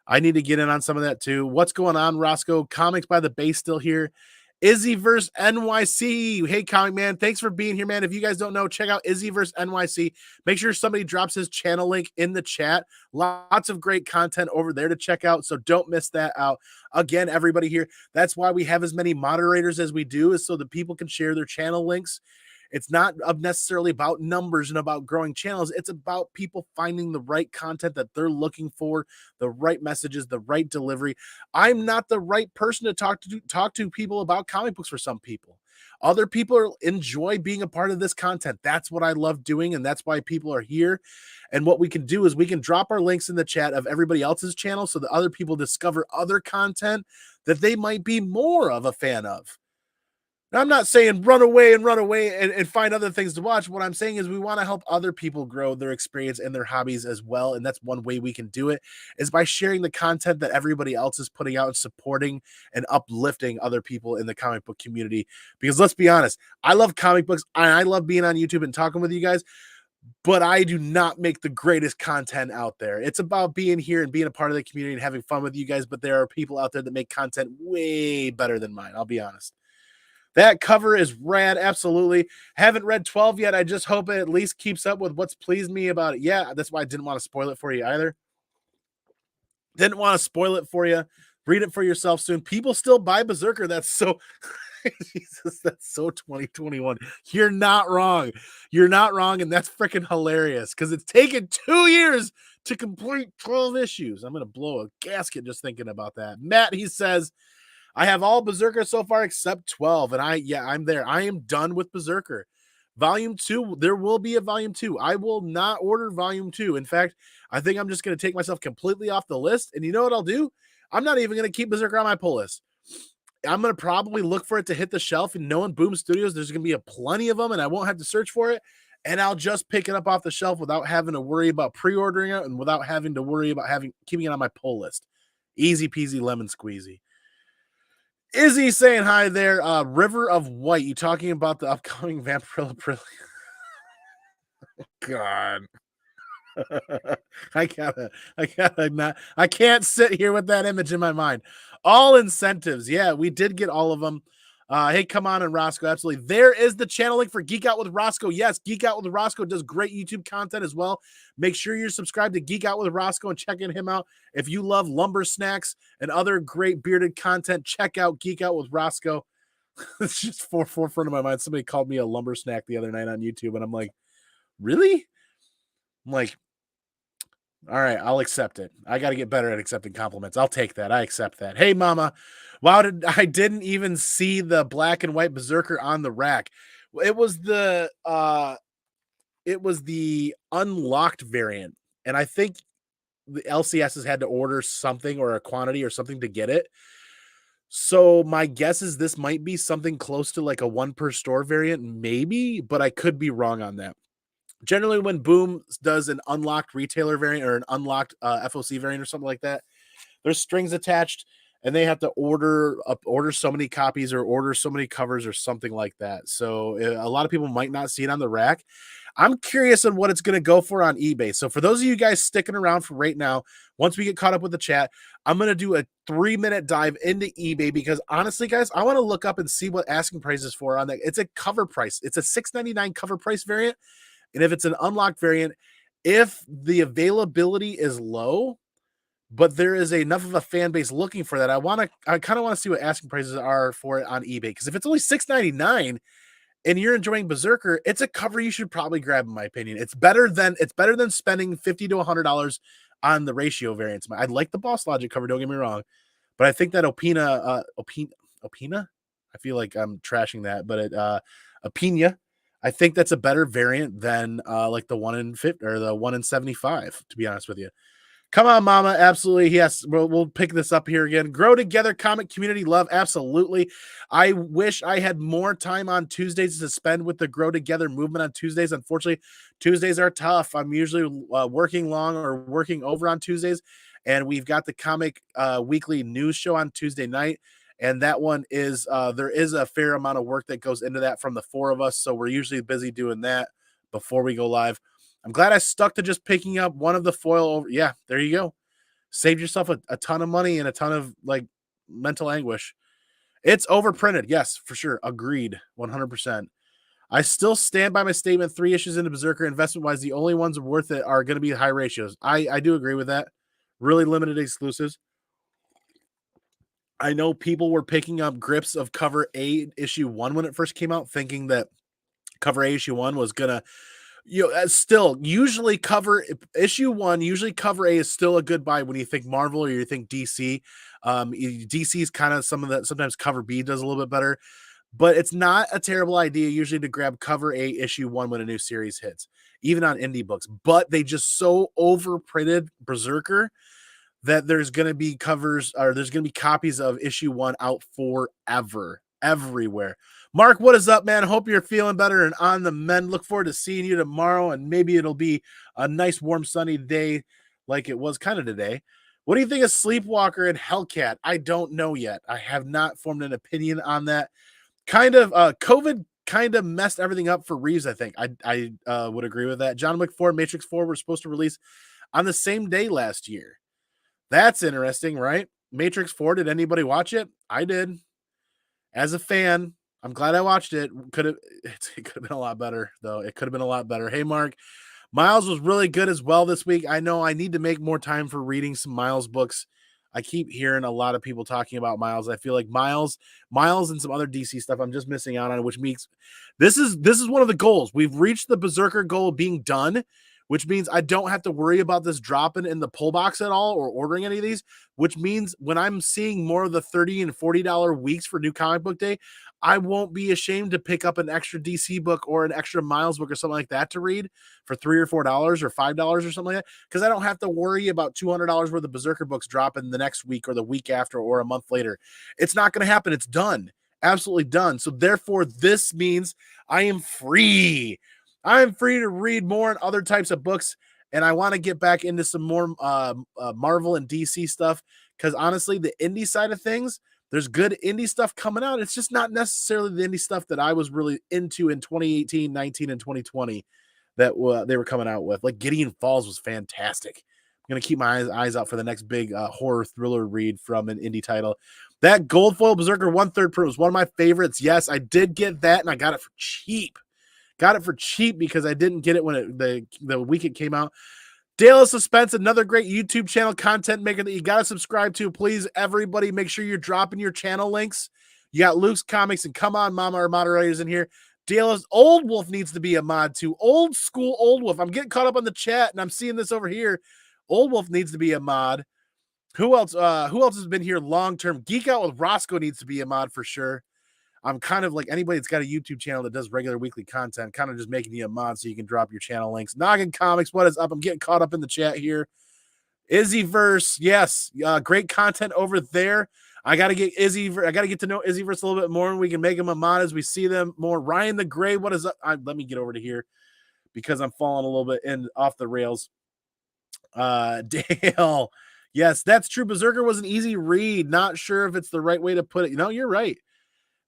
I need to get in on some of that too. What's going on, Roscoe? Comics by the Base still here. Izzyverse NYC. Hey, Comic Man. Thanks for being here, man. If you guys don't know, check out Izzyverse NYC. Make sure somebody drops his channel link in the chat. Lots of great content over there to check out, so don't miss that out. Again, everybody here, that's why we have as many moderators as we do, is so that people can share their channel links. It's not necessarily about numbers and about growing channels. It's about people finding the right content that they're looking for, the right messages, the right delivery. I'm not the right person to talk to people about comic books for some people. Other people enjoy being a part of this content. That's what I love doing, and that's why people are here. And what we can do is we can drop our links in the chat of everybody else's channel so that other people discover other content that they might be more of a fan of. Now, I'm not saying run away and find other things to watch. What I'm saying is we want to help other people grow their experience and their hobbies as well. And that's one way we can do it, is by sharing the content that everybody else is putting out and supporting and uplifting other people in the comic book community. Because let's be honest, I love comic books and I love being on YouTube and talking with you guys, but I do not make the greatest content out there. It's about being here and being a part of the community and having fun with you guys. But there are people out there that make content way better than mine. I'll be honest. That cover is rad. Absolutely. Haven't read 12 yet. I just hope it at least keeps up with what's pleased me about it. Yeah, that's why I didn't want to spoil it for you either. Didn't want to spoil it for you. Read it for yourself soon. People still buy Brzrkr. That's so Jesus, that's so 2021. You're not wrong. You're not wrong, and that's freaking hilarious because it's taken 2 years to complete 12 issues. I'm gonna blow a gasket just thinking about that. Matt, he says, I have all Brzrkr so far except 12, and I'm there. I am done with Brzrkr. Volume 2, there will be a Volume 2. I will not order Volume 2. In fact, I think I'm just going to take myself completely off the list, and you know what I'll do? I'm not even going to keep Brzrkr on my pull list. I'm going to probably look for it to hit the shelf, and knowing Boom Studios, there's going to be a plenty of them, and I won't have to search for it, and I'll just pick it up off the shelf without having to worry about pre-ordering it and without having to worry about keeping it on my pull list. Easy peasy lemon squeezy. Izzy saying hi there. River of White. You talking about the upcoming Vampirilla Brilliant? God. I can't sit here with that image in my mind. All incentives. Yeah, we did get all of them. Hey, come on, and Roscoe. Absolutely. There is the channel link for Geek Out with Roscoe. Yes, Geek Out with Roscoe does great YouTube content as well. Make sure you're subscribed to Geek Out with Roscoe and checking him out. If you love lumber snacks and other great bearded content, check out Geek Out with Roscoe. It's just forefront of my mind. Somebody called me a lumber snack the other night on YouTube, and I'm like, really? I'm like, all right, I'll accept it. I got to get better at accepting compliments. I'll take that. I accept that. Hey, mama, wow, I didn't even see the black and white Berserker on the rack. It was the unlocked variant, and I think the LCSs had to order something or a quantity or something to get it. So my guess is this might be something close to like a one per store variant, maybe, but I could be wrong on that. Generally, when Boom does an unlocked retailer variant or an unlocked FOC variant or something like that, there's strings attached, and they have to order so many copies or order so many covers or something like that. So a lot of people might not see it on the rack. I'm curious on what it's going to go for on eBay. So for those of you guys sticking around for right now, once we get caught up with the chat, I'm going to do a 3-minute dive into eBay because honestly, guys, I want to look up and see what asking prices for on that. It's a cover price. It's a $6.99 cover price variant. And if it's an unlocked variant, if the availability is low, but there is enough of a fan base looking for that, I kind of want to see what asking prices are for it on eBay. Because if it's only $6.99 and you're enjoying Brzrkr, it's a cover you should probably grab, in my opinion. It's better than spending $50 to $100 on the ratio variants. I like the Boss Logic cover, don't get me wrong, but I think that Opina, I feel like I'm trashing that, but Opina, I think that's a better variant than like the 1 in 50 or the 1 in 75, to be honest with you. Come on, mama. Absolutely. Yes. We'll pick this up here again. Grow together, comic community love. Absolutely. I wish I had more time on Tuesdays to spend with the Grow Together movement on Tuesdays. Unfortunately, Tuesdays are tough. I'm usually working long or working over on Tuesdays. And we've got the comic weekly news show on Tuesday night. And that one is, there is a fair amount of work that goes into that from the 4 of us. So we're usually busy doing that before we go live. I'm glad I stuck to just picking up one of the foil over. Yeah, there you go. Saved yourself a ton of money and a ton of like mental anguish. It's overprinted. Yes, for sure. Agreed. 100%. I still stand by my statement. 3 issues into Brzrkr investment wise, the only ones worth it are going to be high ratios. I do agree with that. Really limited exclusives. I know people were picking up grips of cover A issue 1 when it first came out, thinking that cover A issue 1 was going to still usually cover issue 1, usually cover A is still a good buy when you think Marvel or you think DC. DC is kind of sometimes cover B does a little bit better, but it's not a terrible idea usually to grab cover A issue 1 when a new series hits, even on indie books. But they just so overprinted Brzrkr that there's going to be there's going to be copies of issue 1 out forever, everywhere. Mark, what is up, man? Hope you're feeling better and on the mend. Look forward to seeing you tomorrow, and maybe it'll be a nice, warm, sunny day like it was kind of today. What do you think of Sleepwalker and Hellcat? I don't know yet. I have not formed an opinion on that. COVID kind of messed everything up for Reeves, I think. I would agree with that. John Wick 4, Matrix 4 were supposed to release on the same day last year. That's interesting, right? Matrix 4, did anybody watch it? I did. As a fan, I'm glad I watched it. It could have been a lot better, though. It could have been a lot better. Hey, Mark, Miles was really good as well this week. I know I need to make more time for reading some Miles books. I keep hearing a lot of people talking about Miles. I feel like Miles and some other DC stuff I'm just missing out on, which means this is one of the goals. We've reached the Brzrkr goal of being done, which means I don't have to worry about this dropping in the pull box at all or ordering any of these, which means when I'm seeing more of the $30 and $40 weeks for New Comic Book Day, I won't be ashamed to pick up an extra DC book or an extra Miles book or something like that to read for $3 or $4 or $5 or something like that, because I don't have to worry about $200 worth of Brzrkr books dropping the next week or the week after or a month later. It's not going to happen. It's done. Absolutely done. So therefore, this means I am free. I'm free to read more and other types of books, and I want to get back into some more Marvel and DC stuff because honestly, the indie side of things, there's good indie stuff coming out. It's just not necessarily the indie stuff that I was really into in 2018, 19, and 2020 that they were coming out with. Like Gideon Falls was fantastic. I'm going to keep my eyes out for the next big horror thriller read from an indie title. That Gold Foil Brzrkr 1/3 print was one of my favorites. Yes, I did get that, and I got it for cheap. Got it for cheap because I didn't get it when the week it came out. Dale of Suspense, another great YouTube channel content maker that you got to subscribe to. Please, everybody, make sure you're dropping your channel links. You got Luke's Comics and Come On Mama, our moderators in here. Dallas Old Wolf needs to be a mod too. Old school Old Wolf. I'm getting caught up on the chat and I'm seeing this over here. Old Wolf needs to be a mod. Who else? Who else has been here long term? Geek Out with Roscoe needs to be a mod for sure. I'm kind of like anybody that's got a YouTube channel that does regular weekly content, kind of just making you a mod so you can drop your channel links. Noggin Comics, what is up? I'm getting caught up in the chat here. Izzyverse, yes, great content over there. I got to get I got to get to know Izzyverse a little bit more, and we can make him a mod as we see them more. Ryan the Gray, what is up? Let me get over to here because I'm falling a little bit off the rails. Dale, yes, that's true. Brzrkr was an easy read. Not sure if it's the right way to put it. You know, you're right.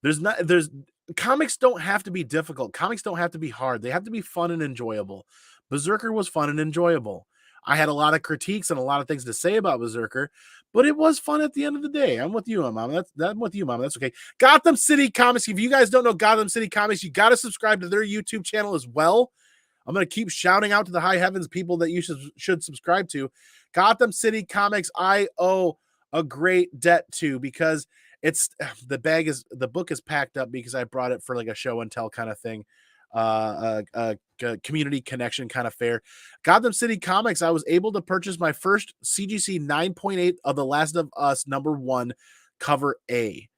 There's comics don't have to be difficult. Comics don't have to be hard. They have to be fun and enjoyable. Brzrkr was fun and enjoyable. I had a lot of critiques and a lot of things to say about Brzrkr, but it was fun at the end of the day. I'm with you, Mama. I'm with you, Mama. That's okay. Gotham City Comics. If you guys don't know Gotham City Comics, you got to subscribe to their YouTube channel as well. I'm going to keep shouting out to the high heavens people that you should subscribe to. Gotham City Comics, I owe a great debt to because it's the book is packed up because I brought it for like a show and tell kind of thing, a community connection kind of fair. Gotham City Comics, I was able to purchase my first CGC 9.8 of The Last of Us #1 cover A.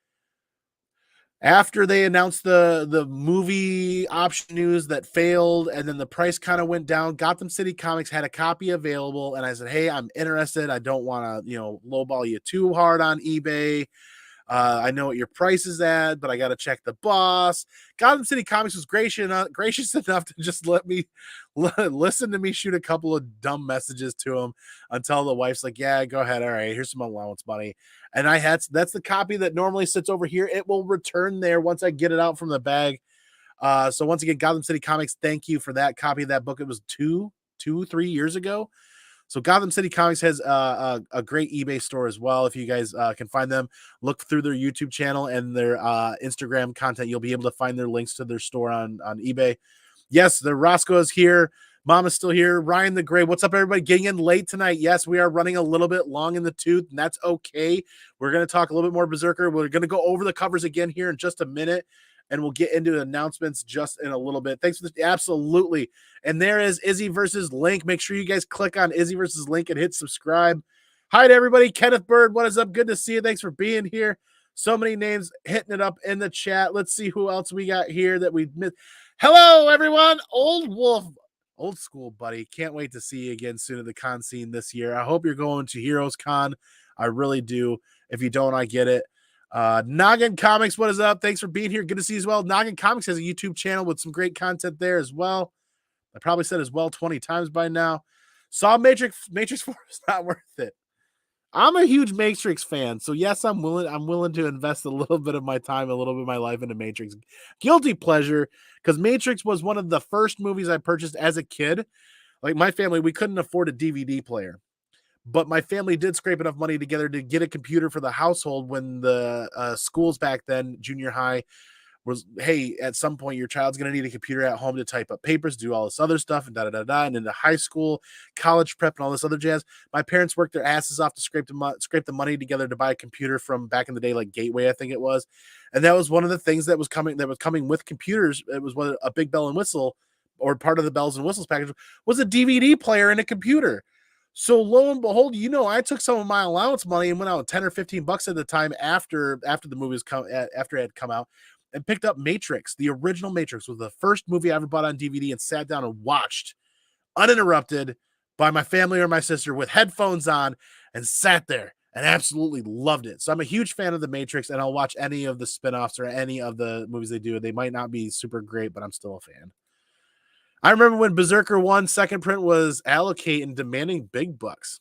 After they announced the movie option news that failed and then the price kind of went down, Gotham City Comics had a copy available and I said, hey, I'm interested. I don't want to, lowball you too hard on eBay. I know what your price is at, but I got to check the boss. Gotham City Comics was gracious enough to just let me listen to me shoot a couple of dumb messages to him until the wife's like, yeah, go ahead. All right, here's some allowance money. And that's the copy that normally sits over here. It will return there once I get it out from the bag. So once again, Gotham City Comics, thank you for that copy of that book. It was 3 years ago. So Gotham City Comics has a great eBay store as well. If you guys can find them, look through their YouTube channel and their Instagram content. You'll be able to find their links to their store on eBay. Yes, the Roscoe is here. Mom is still here. Ryan the Gray, what's up, everybody? Getting in late tonight. Yes, we are running a little bit long in the tooth, and that's okay. We're going to talk a little bit more Brzrkr. We're going to go over the covers again here in just a minute, and we'll get into announcements just in a little bit. Thanks for this. Absolutely. And there is Izzy versus Link. Make sure you guys click on Izzy versus Link and hit subscribe. Hi to everybody. Kenneth Bird, what is up? Good to see you. Thanks for being here. So many names hitting it up in the chat. Let's see who else we got here that we missed. Hello, everyone. Old Wolf. Old school, buddy. Can't wait to see you again soon at the con scene this year. I hope you're going to Heroes Con. I really do. If you don't, I get it. Noggin Comics, what is up? Thanks for being here. Good to see you as well. Noggin Comics has a YouTube channel with some great content there as well. I probably said as well 20 times by now. Saw Matrix 4 is not worth it. I'm a huge Matrix fan, so yes, I'm willing to invest a little bit of my time, a little bit of my life into Matrix. Guilty pleasure, because Matrix was one of the first movies I purchased as a kid. Like my family, we couldn't afford a DVD player. But my family did scrape enough money together to get a computer for the household when the schools back then, junior high, was, hey, at some point your child's going to need a computer at home to type up papers, do all this other stuff, and and into high school, college prep, and all this other jazz. My parents worked their asses off to scrape the money together to buy a computer from back in the day, like Gateway, I think it was, and that was one of the things that was coming with computers. It was what a big bell and whistle, or part of the bells and whistles package, was a DVD player and a computer. So lo and behold, I took some of my allowance money and went out 10 or 15 bucks at the time after the movie after it had come out, and picked up Matrix. The original Matrix was the first movie I ever bought on DVD and sat down and watched uninterrupted by my family or my sister with headphones on, and sat there and absolutely loved it. So I'm a huge fan of the Matrix, and I'll watch any of the spinoffs or any of the movies they do. They might not be super great, but I'm still a fan. I remember when Brzrkr 1 second print was allocate and demanding big bucks.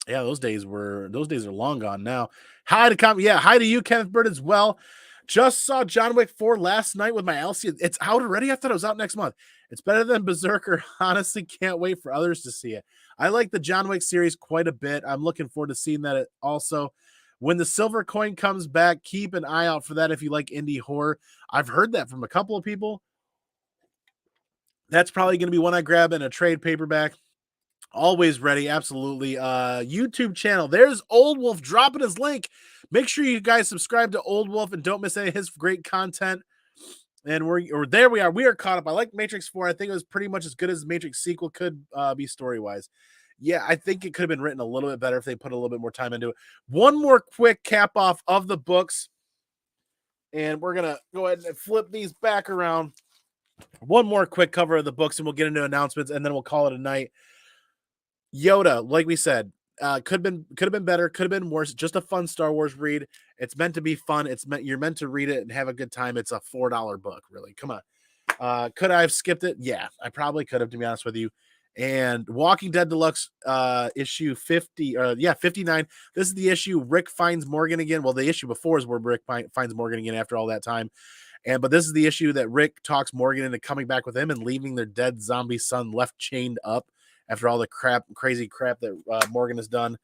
Yeah, those days are long gone now. Hi to you, Kenneth Bird, as well. Just saw John Wick 4 last night with my LC. It's out already? I thought it was out next month. It's better than Brzrkr. Honestly, can't wait for others to see it. I like the John Wick series quite a bit. I'm looking forward to seeing that also. When the silver coin comes back, keep an eye out for that if you like indie horror. I've heard that from a couple of people. That's probably going to be one I grab in a trade paperback. Always ready. Absolutely. YouTube channel. There's Old Wolf dropping his link. Make sure you guys subscribe to Old Wolf and don't miss any of his great content. And there we are. We are caught up. I like Matrix 4. I think it was pretty much as good as the Matrix sequel could be story-wise. Yeah, I think it could have been written a little bit better if they put a little bit more time into it. One more quick cap off of the books. And we're going to go ahead and flip these back around. One more quick cover of the books, and we'll get into announcements, and then we'll call it a night. Yoda, like we said, could have been better, could have been worse. Just a fun Star Wars read. It's meant to be fun. You're meant to read it and have a good time. It's a $4 book, really. Come on. Could I have skipped it? Yeah, I probably could have, to be honest with you. And Walking Dead Deluxe issue 59. This is the issue Rick finds Morgan again. Well, the issue before is where Rick finds Morgan again after all that time. But this is the issue that Rick talks Morgan into coming back with him and leaving their dead zombie son left chained up after all the crazy crap that Morgan has done.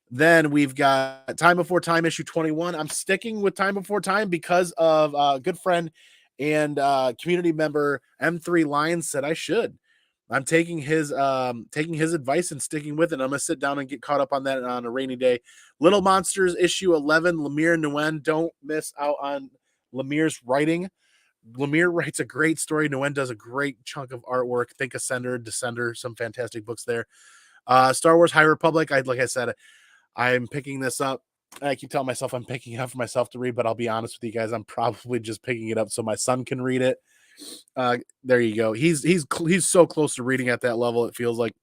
Then we've got Time Before Time issue 21. I'm sticking with Time Before Time because of a good friend and community member M3 Lions said I should. I'm taking his advice and sticking with it. I'm gonna sit down and get caught up on that on a rainy day. Little Monsters issue 11. Lemire Nguyen. Don't miss out on Lemire's writing. Lemire writes a great story. Nguyen does a great chunk of artwork. Think Ascender, Descender, some fantastic books there. Star Wars High Republic. Like I said, I'm picking this up. I keep telling myself I'm picking it up for myself to read, but I'll be honest with you guys, I'm probably just picking it up so my son can read it. There you go. He's so close to reading at that level. It feels like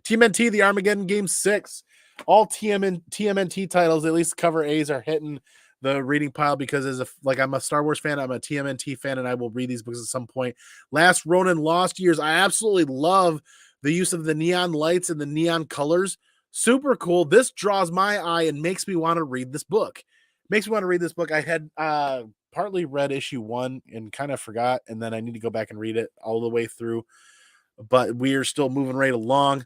TMNT, the Armageddon Game 6. All TMNT titles, at least cover A's, are hitting the reading pile because I'm a Star Wars fan, I'm a TMNT fan, and I will read these books at some point. Last Ronin, Lost Years. I absolutely love the use of the neon lights and the neon colors. Super cool. This draws my eye and makes me want to read this book. I had partly read issue 1 and kind of forgot, and then I need to go back and read it all the way through. But we are still moving right along.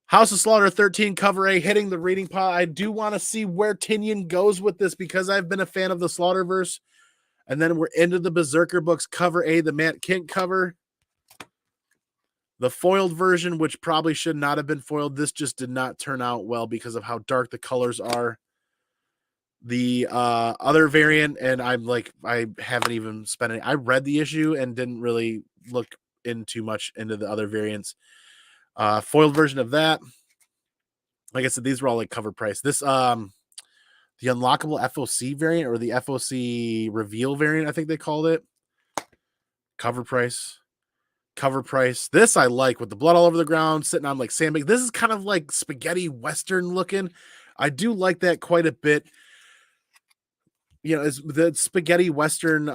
House of Slaughter 13 cover A hitting the reading pile. I do want to see where Tinian goes with this because I've been a fan of the Slaughterverse. And then we're into the Brzrkr books cover A, the Matt Kint cover. The foiled version, which probably should not have been foiled. This just did not turn out well because of how dark the colors are. The other variant, and I haven't even spent it. I read the issue and didn't really look in too much into the other variants. Foiled version of that. Like I said, these were all like cover price. This the unlockable FOC variant or the FOC reveal variant, I think they called it. Cover price. This I like with the blood all over the ground, sitting on like sandbag. This is kind of like spaghetti western looking. I do like that quite a bit. It's the spaghetti western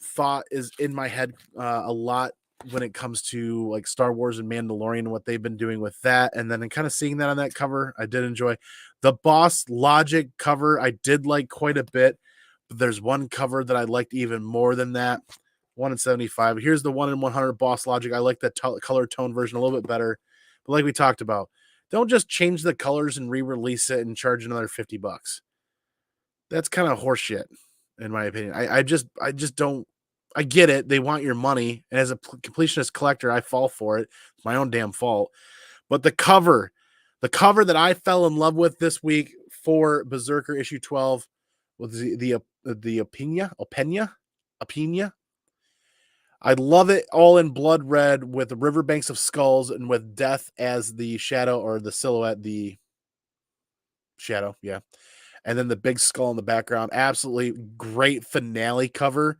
thought is in my head a lot when it comes to like Star Wars and Mandalorian and what they've been doing with that. And then kind of seeing that on that cover, I did enjoy. The Boss Logic cover, I did like quite a bit, but there's one cover that I liked even more than that. 1 in 75. Here's the 1 in 100 Boss Logic. I like that color tone version a little bit better. But like we talked about, don't just change the colors and re-release it and charge another $50. That's kind of horseshit, in my opinion. I just don't. I get it. They want your money. And as a completionist collector, I fall for it. It's my own damn fault. But the cover that I fell in love with this week for Brzrkr issue 12 was the Openia. I love it all in blood red with the riverbanks of skulls and with death as the shadow or the silhouette, the shadow. Yeah. And then the big skull in the background. Absolutely great finale cover.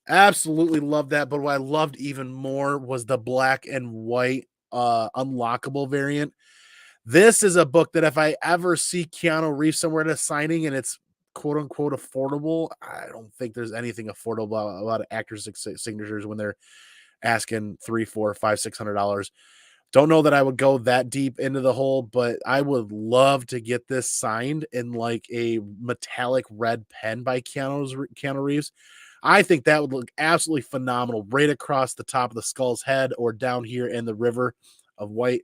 Absolutely love that. But what I loved even more was the black and white unlockable variant. This is a book that if I ever see Keanu Reeves somewhere at a signing and it's quote unquote affordable, I don't think there's anything affordable about actors' signatures when they're asking $300, $400, $500, $600. Don't know that I would go that deep into the hole, but I would love to get this signed in like a metallic red pen by Keanu Reeves. I think that would look absolutely phenomenal right across the top of the skull's head or down here in the river of white.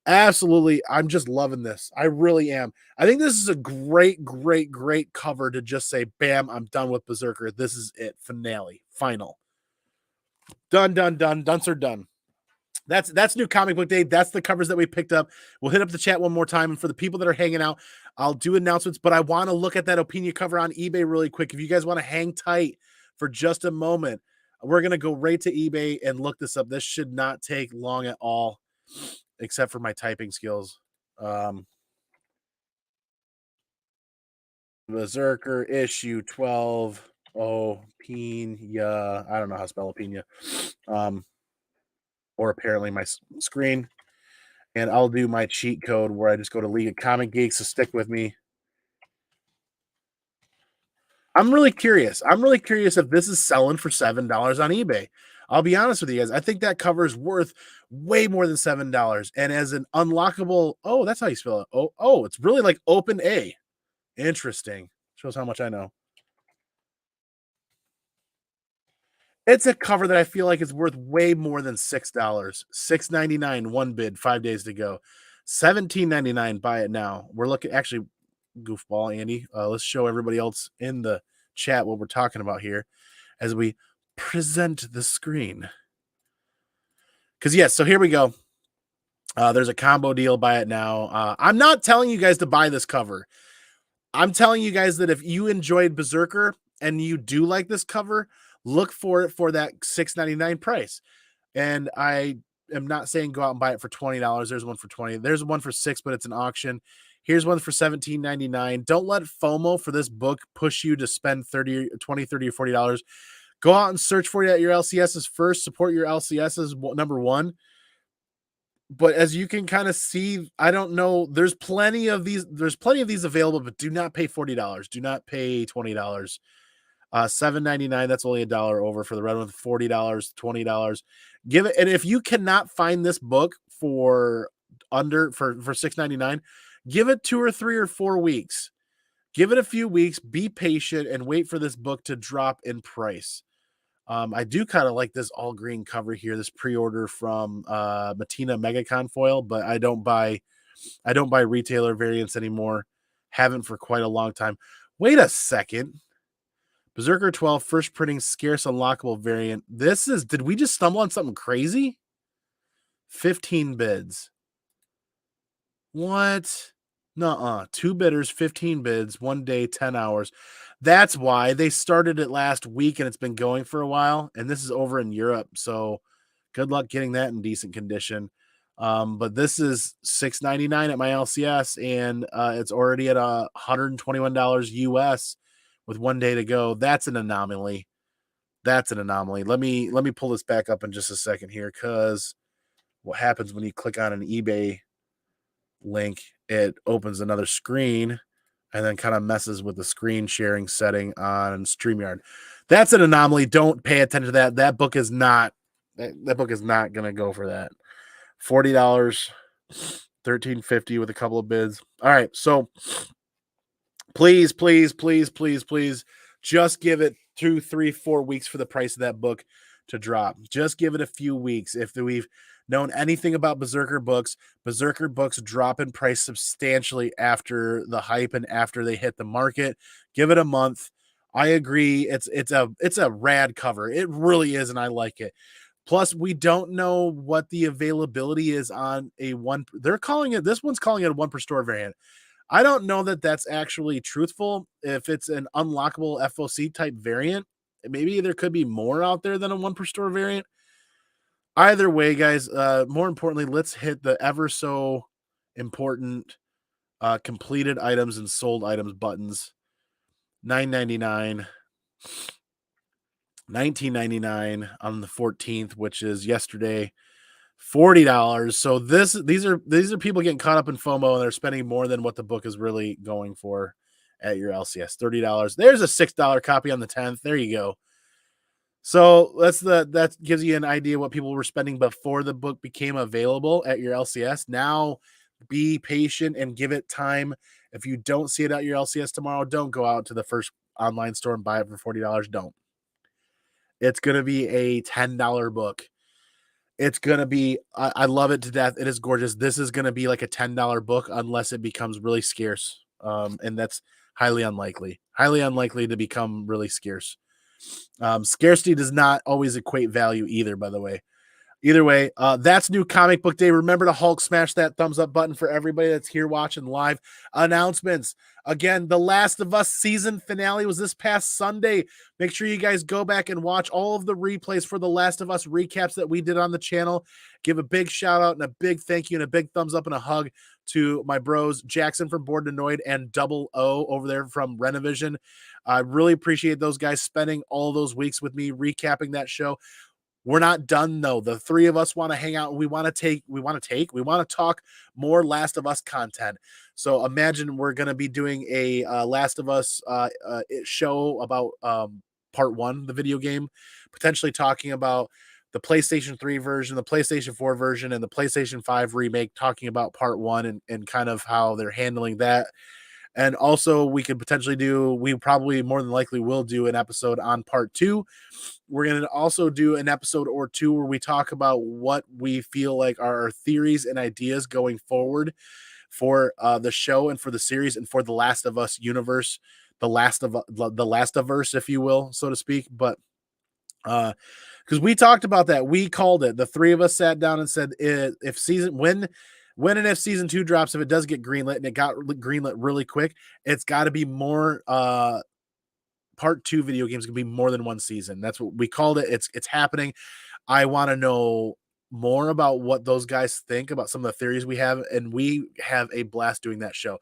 Absolutely. I'm just loving this. I really am. I think this is a great, great, great cover to just say, bam, I'm done with Brzrkr. This is it. Finale. Final. Done. Dunce are done. That's New Comic Book Day. That's the covers that we picked up. We'll hit up the chat one more time. And for the people that are hanging out, I'll do announcements, but I want to look at that Openia cover on eBay really quick. If you guys want to hang tight for just a moment. We're going to go right to eBay and look this up. This should not take long at all, except for my typing skills. Brzrkr issue 12. Oh, Pina. I don't know how to spell Pina. Or apparently my screen. And I'll do my cheat code where I just go to League of Comic Geeks to stick with me. I'm really curious. I'm really curious if this is selling for $7 on eBay. I'll be honest with you guys. I think that cover is worth way more than $7. And as an unlockable, oh, that's how you spell it. Oh, it's really like open A. Interesting. Shows how much I know. It's a cover that I feel like is worth way more than $6. $6.99, one bid, 5 days to go. $17.99, buy it now. We're looking, actually, goofball, Andy. Let's show everybody else in the chat what we're talking about here as we present the screen. Because, yes, so here we go. There's a combo deal, buy it now. I'm not telling you guys to buy this cover. I'm telling you guys that if you enjoyed Brzrkr and you do like this cover, look for it for that $6.99 price. And I am not saying go out and buy it for $20. There's one for $20. There's one for $6, but it's an auction. Here's one for $17.99. Don't let FOMO for this book push you to spend $20, $30, or $40. Go out and search for it at your LCSs first. Support your LCSs, number one. But as you can kind of see, I don't know. There's plenty of these. There's plenty of these available, but do not pay $40. Do not pay $20. $7.99. That's only $1 over for the red one. $40, $20. Give it. And if you cannot find this book for $6.99, give it 2 or 3 or 4 weeks. Give it a few weeks. Be patient and wait for this book to drop in price. I do kind of like this all green cover here, this pre-order from Matina Megacon foil, but I don't buy retailer variants anymore. Haven't for quite a long time. Wait a second. Brzrkr 12 first printing scarce unlockable variant. Did we just stumble on something crazy? 15 bids. What? Nuh-uh. 2 bidders, 15 bids, 1 day, 10 hours. That's why they started it last week and it's been going for a while. And this is over in Europe. So good luck getting that in decent condition. But this is $6.99 at my LCS, and it's already at $121 US with 1 day to go. That's an anomaly. Let me pull this back up in just a second here, because what happens when you click on an eBay link, it opens another screen and then kind of messes with the screen sharing setting on StreamYard. That's an anomaly. Don't pay attention to that. That book is not going to go for that. $40, $13.50 with a couple of bids. All right, so please just give it 2, 3, 4 weeks for the price of that book to drop. Just give it a few weeks. If we've known anything about Brzrkr books drop in price substantially after the hype and after they hit the market. Give it a month. I agree. It's a rad cover. It really is, and I like it. Plus, we don't know what the availability is on a one. This one's calling it a 1 per store variant. I don't know that that's actually truthful. If it's an unlockable FOC type variant, maybe there could be more out there than a 1 per store variant. Either way, guys, more importantly, let's hit the ever so important completed items and sold items buttons. $9.99, $19.99 on the 14th, which is yesterday. $40. So these are people getting caught up in FOMO, and they're spending more than what the book is really going for at your LCS. $30. There's a $6 copy on the 10th. There you go. So that gives you an idea what people were spending before the book became available at your LCS. Now be patient and give it time. If you don't see it at your LCS tomorrow, don't go out to the first online store and buy it for $40. Don't. It's going to be a $10 book. It's going to be, I love it to death. It is gorgeous. This is going to be like a $10 book unless it becomes really scarce. And that's highly unlikely to become really scarce. Scarcity does not always equate value either, by the way. Either way, that's New Comic Book Day. Remember to Hulk smash that thumbs up button for everybody that's here watching live. Announcements. Again, The Last of Us season finale was this past Sunday. Make sure you guys go back and watch all of the replays for The Last of Us recaps that we did on the channel. Give a big shout out and a big thank you and a big thumbs up and a hug to my bros, Jackson from Board Denoid and Double O over there from Renovision. I really appreciate those guys spending all those weeks with me recapping that show. We're not done though. The three of us want to hang out. We want to talk more Last of Us content. So imagine we're going to be doing a Last of Us show about part 1, the video game, potentially talking about the PlayStation 3 version, the PlayStation 4 version, and the PlayStation 5 remake, talking about part 1 and kind of how they're handling that. And also we could potentially we probably more than likely will do an episode on part 2. We're going to also do an episode or 2 where we talk about what we feel like are our theories and ideas going forward for the show and for the series and for the Last of Us universe, the Last of Us, if you will, so to speak. But because we talked about that, we called it. The three of us sat down and said, if season when and if season 2 drops, if it does get greenlit, and it got greenlit really quick, it's got to be more part 2 video games can be more than one season. That's what we called it. It's happening. I want to know more about what those guys think about some of the theories we have, and we have a blast doing that show.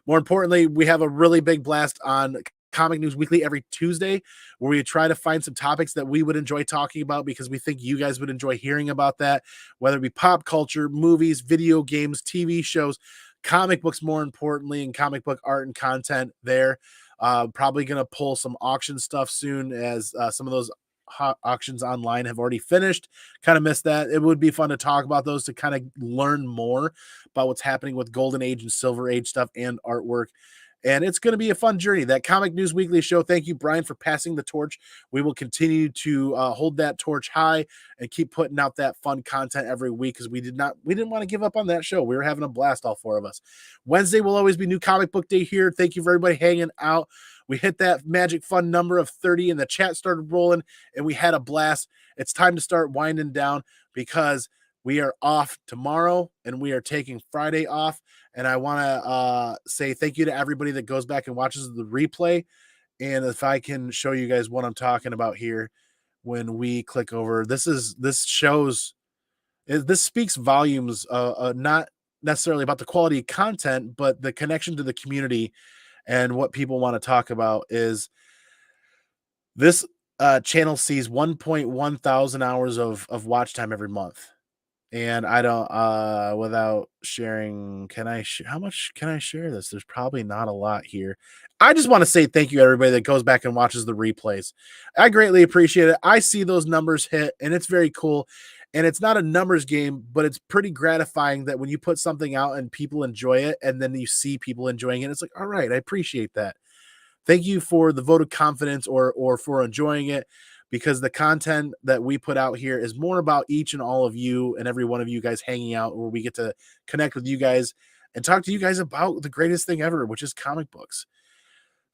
More importantly, we have a really big blast on Comic News Weekly every Tuesday, where we try to find some topics that we would enjoy talking about because we think you guys would enjoy hearing about that, whether it be pop culture, movies, video games, TV shows, comic books, more importantly, and comic book art and content there. Probably going to pull some auction stuff soon, as some of those auctions online have already finished. Kind of missed that. It would be fun to talk about those, to kind of learn more about what's happening with Golden Age and Silver Age stuff and artwork. And it's going to be a fun journey. That Comic News Weekly show. Thank you, Brian, for passing the torch. We will continue to hold that torch high and keep putting out that fun content every week, because we didn't want to give up on that show. We were having a blast, all 4 of us. Wednesday will always be New Comic Book Day here. Thank you for everybody hanging out. We hit that magic fun number of 30 and the chat started rolling and we had a blast. It's time to start winding down, because we are off tomorrow and we are taking Friday off. And I want to say thank you to everybody that goes back and watches the replay. And if I can show you guys what I'm talking about here, when we click over, this speaks volumes, not necessarily about the quality of content, but the connection to the community and what people want to talk about. Is this channel sees 1.1 thousand hours of watch time every month. And I don't, without sharing, how much can I share this? There's probably not a lot here. I just want to say thank you, everybody that goes back and watches the replays. I greatly appreciate it. I see those numbers hit, and it's very cool. And it's not a numbers game, but it's pretty gratifying that when you put something out and people enjoy it, and then you see people enjoying it, it's like, all right, I appreciate that. Thank you for the vote of confidence or for enjoying it, because the content that we put out here is more about each and all of you and every one of you guys hanging out, where we get to connect with you guys and talk to you guys about the greatest thing ever, which is comic books.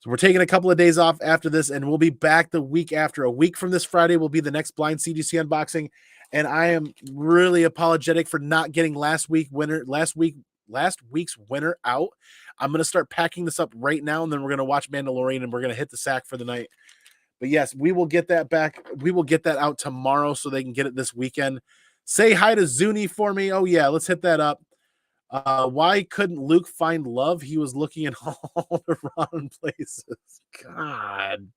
So we're taking a couple of days off after this, and we'll be back the week after. A week from this Friday will be the next Blind CGC unboxing. And I am really apologetic for not getting last week's winner out. I'm going to start packing this up right now, and then we're going to watch Mandalorian, and we're going to hit the sack for the night. But yes, we will get that back. We will get that out tomorrow so they can get it this weekend. Say hi to Zuni for me. Oh, yeah, let's hit that up. Why couldn't Luke find love? He was looking in all the wrong places. God,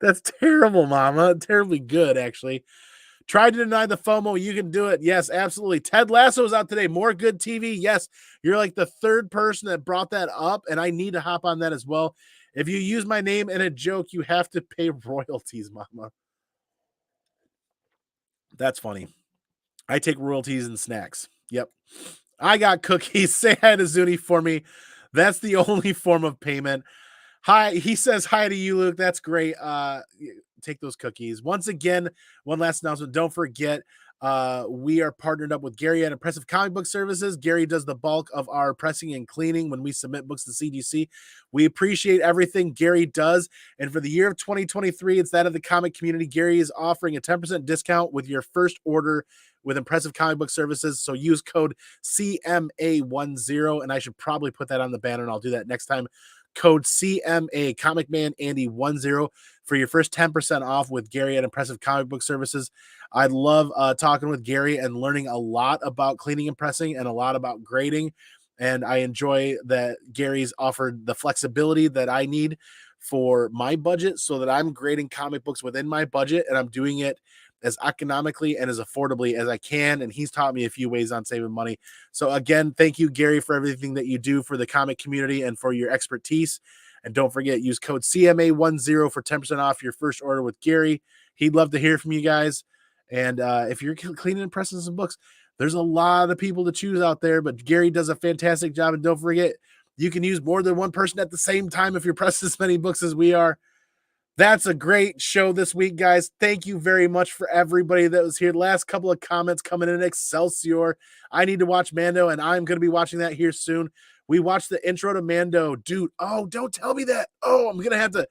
that's terrible, Mama. Terribly good, actually. Try to deny the FOMO. You can do it. Yes, absolutely. Ted Lasso's out today. More good TV. Yes, you're like the 3rd person that brought that up, and I need to hop on that as well. If you use my name in a joke, you have to pay royalties, Mama. That's funny. I take royalties and snacks. Yep. I got cookies. Say hi to Zuni for me. That's the only form of payment. Hi. He says hi to you, Luke. That's great. Take those cookies. Once again, one last announcement. Don't forget, We are partnered up with Gary at Impressive Comic Book Services. Gary does the bulk of our pressing and cleaning when we submit books to CGC. We appreciate everything Gary does. And for the year of 2023, it's that of the comic community. Gary is offering a 10% discount with your first order with Impressive Comic Book Services. So use code CMA10, and I should probably put that on the banner, and I'll do that next time. Code CMA, Comic Man Andy 10, for your first 10% off with Gary at Impressive Comic Book Services. I love talking with Gary and learning a lot about cleaning and pressing and a lot about grading. And I enjoy that Gary's offered the flexibility that I need for my budget so that I'm grading comic books within my budget, and I'm doing it as economically and as affordably as I can. And he's taught me a few ways on saving money. So again, thank you, Gary, for everything that you do for the comic community and for your expertise. And don't forget, use code CMA10 for 10% off your first order with Gary. He'd love to hear from you guys. And if you're cleaning and pressing some books, there's a lot of people to choose out there, but Gary does a fantastic job. And don't forget, you can use more than one person at the same time if you're pressing as many books as we are. That's a great show this week, guys. Thank you very much for everybody that was here. Last couple of comments coming in. Excelsior. I need to watch Mando, and I'm going to be watching that here soon. We watched the intro to Mando. Dude, oh, don't tell me that. Oh, I'm going to have to.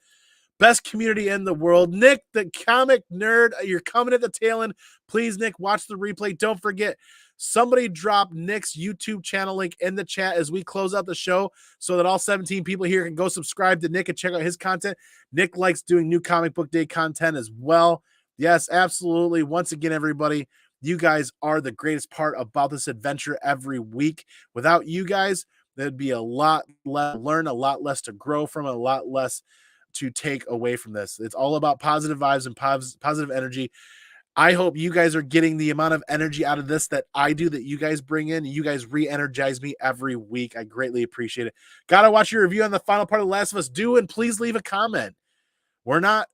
Best community in the world. Nick, the comic nerd, you're coming at the tail end. Please, Nick, watch the replay. Don't forget, somebody drop Nick's YouTube channel link in the chat as we close out the show so that all 17 people here can go subscribe to Nick and check out his content. Nick likes doing new comic book day content as well. Yes, absolutely. Once again, everybody, you guys are the greatest part about this adventure every week. Without you guys, there'd be a lot less to learn, a lot less to grow from, a lot less to take away from this. It's all about positive vibes and positive energy. I hope you guys are getting the amount of energy out of this that I do, that you guys bring in. You guys re-energize me every week. I greatly appreciate it. Gotta watch your review on the final part of The Last of Us. Do, and please leave a comment. We're not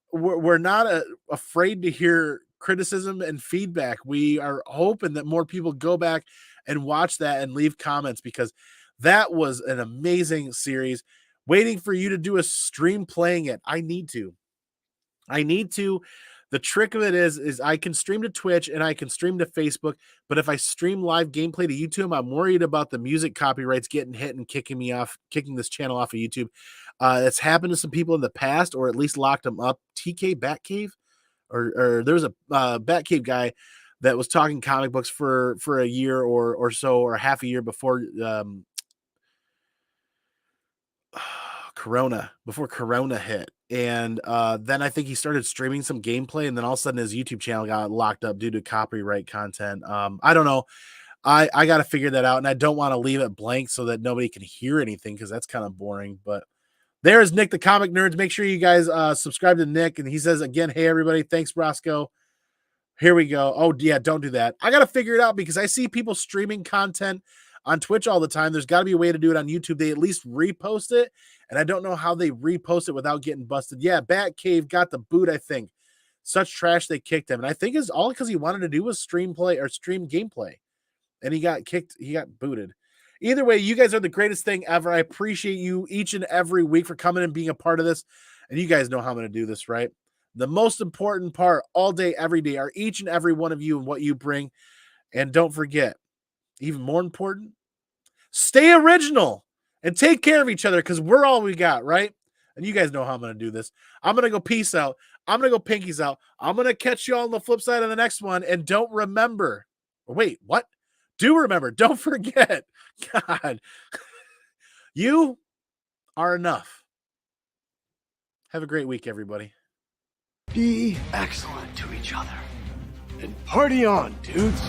afraid to hear criticism and feedback. We are hoping that more people go back and watch that and leave comments, because that was an amazing series. Waiting for you to do a stream playing it. I need to. The trick of it is I can stream to Twitch and I can stream to Facebook, but if I stream live gameplay to YouTube, I'm worried about the music copyrights getting hit and kicking this channel off of YouTube. It's happened to some people in the past, or at least locked them up. TK Batcave, or there was a Batcave guy that was talking comic books for a year or so, or half a year before before Corona hit. And then I think he started streaming some gameplay, and then all of a sudden his YouTube channel got locked up due to copyright content. I don't know. I got to figure that out, and I don't want to leave it blank so that nobody can hear anything, because that's kind of boring. But there's Nick, the comic nerds. Make sure you guys subscribe to Nick. And he says again, hey, everybody. Thanks, Roscoe. Here we go. Oh, yeah, don't do that. I got to figure it out, because I see people streaming content on Twitch all the time. There's got to be a way to do it on YouTube. They at least repost it, and I don't know how they repost it without getting busted. Yeah, Batcave got the boot, I think. Such trash, they kicked him. And I think it's all because he wanted to do was stream gameplay. And he got kicked. He got booted. Either way, you guys are the greatest thing ever. I appreciate you each and every week for coming and being a part of this. And you guys know how I'm going to do this, right? The most important part all day, every day, are each and every one of you and what you bring. And don't forget, even more important, stay original and take care of each other, because we're all we got, right? And you guys know how I'm going to do this. I'm going to go peace out. I'm going to go pinkies out. I'm going to catch you all on the flip side of the next one. And don't remember. Wait, what? Do remember. Don't forget. God. You are enough. Have a great week, everybody. Be excellent to each other. And party on, dudes.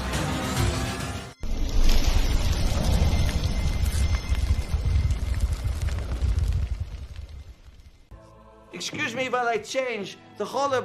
Excuse me while I change. The roller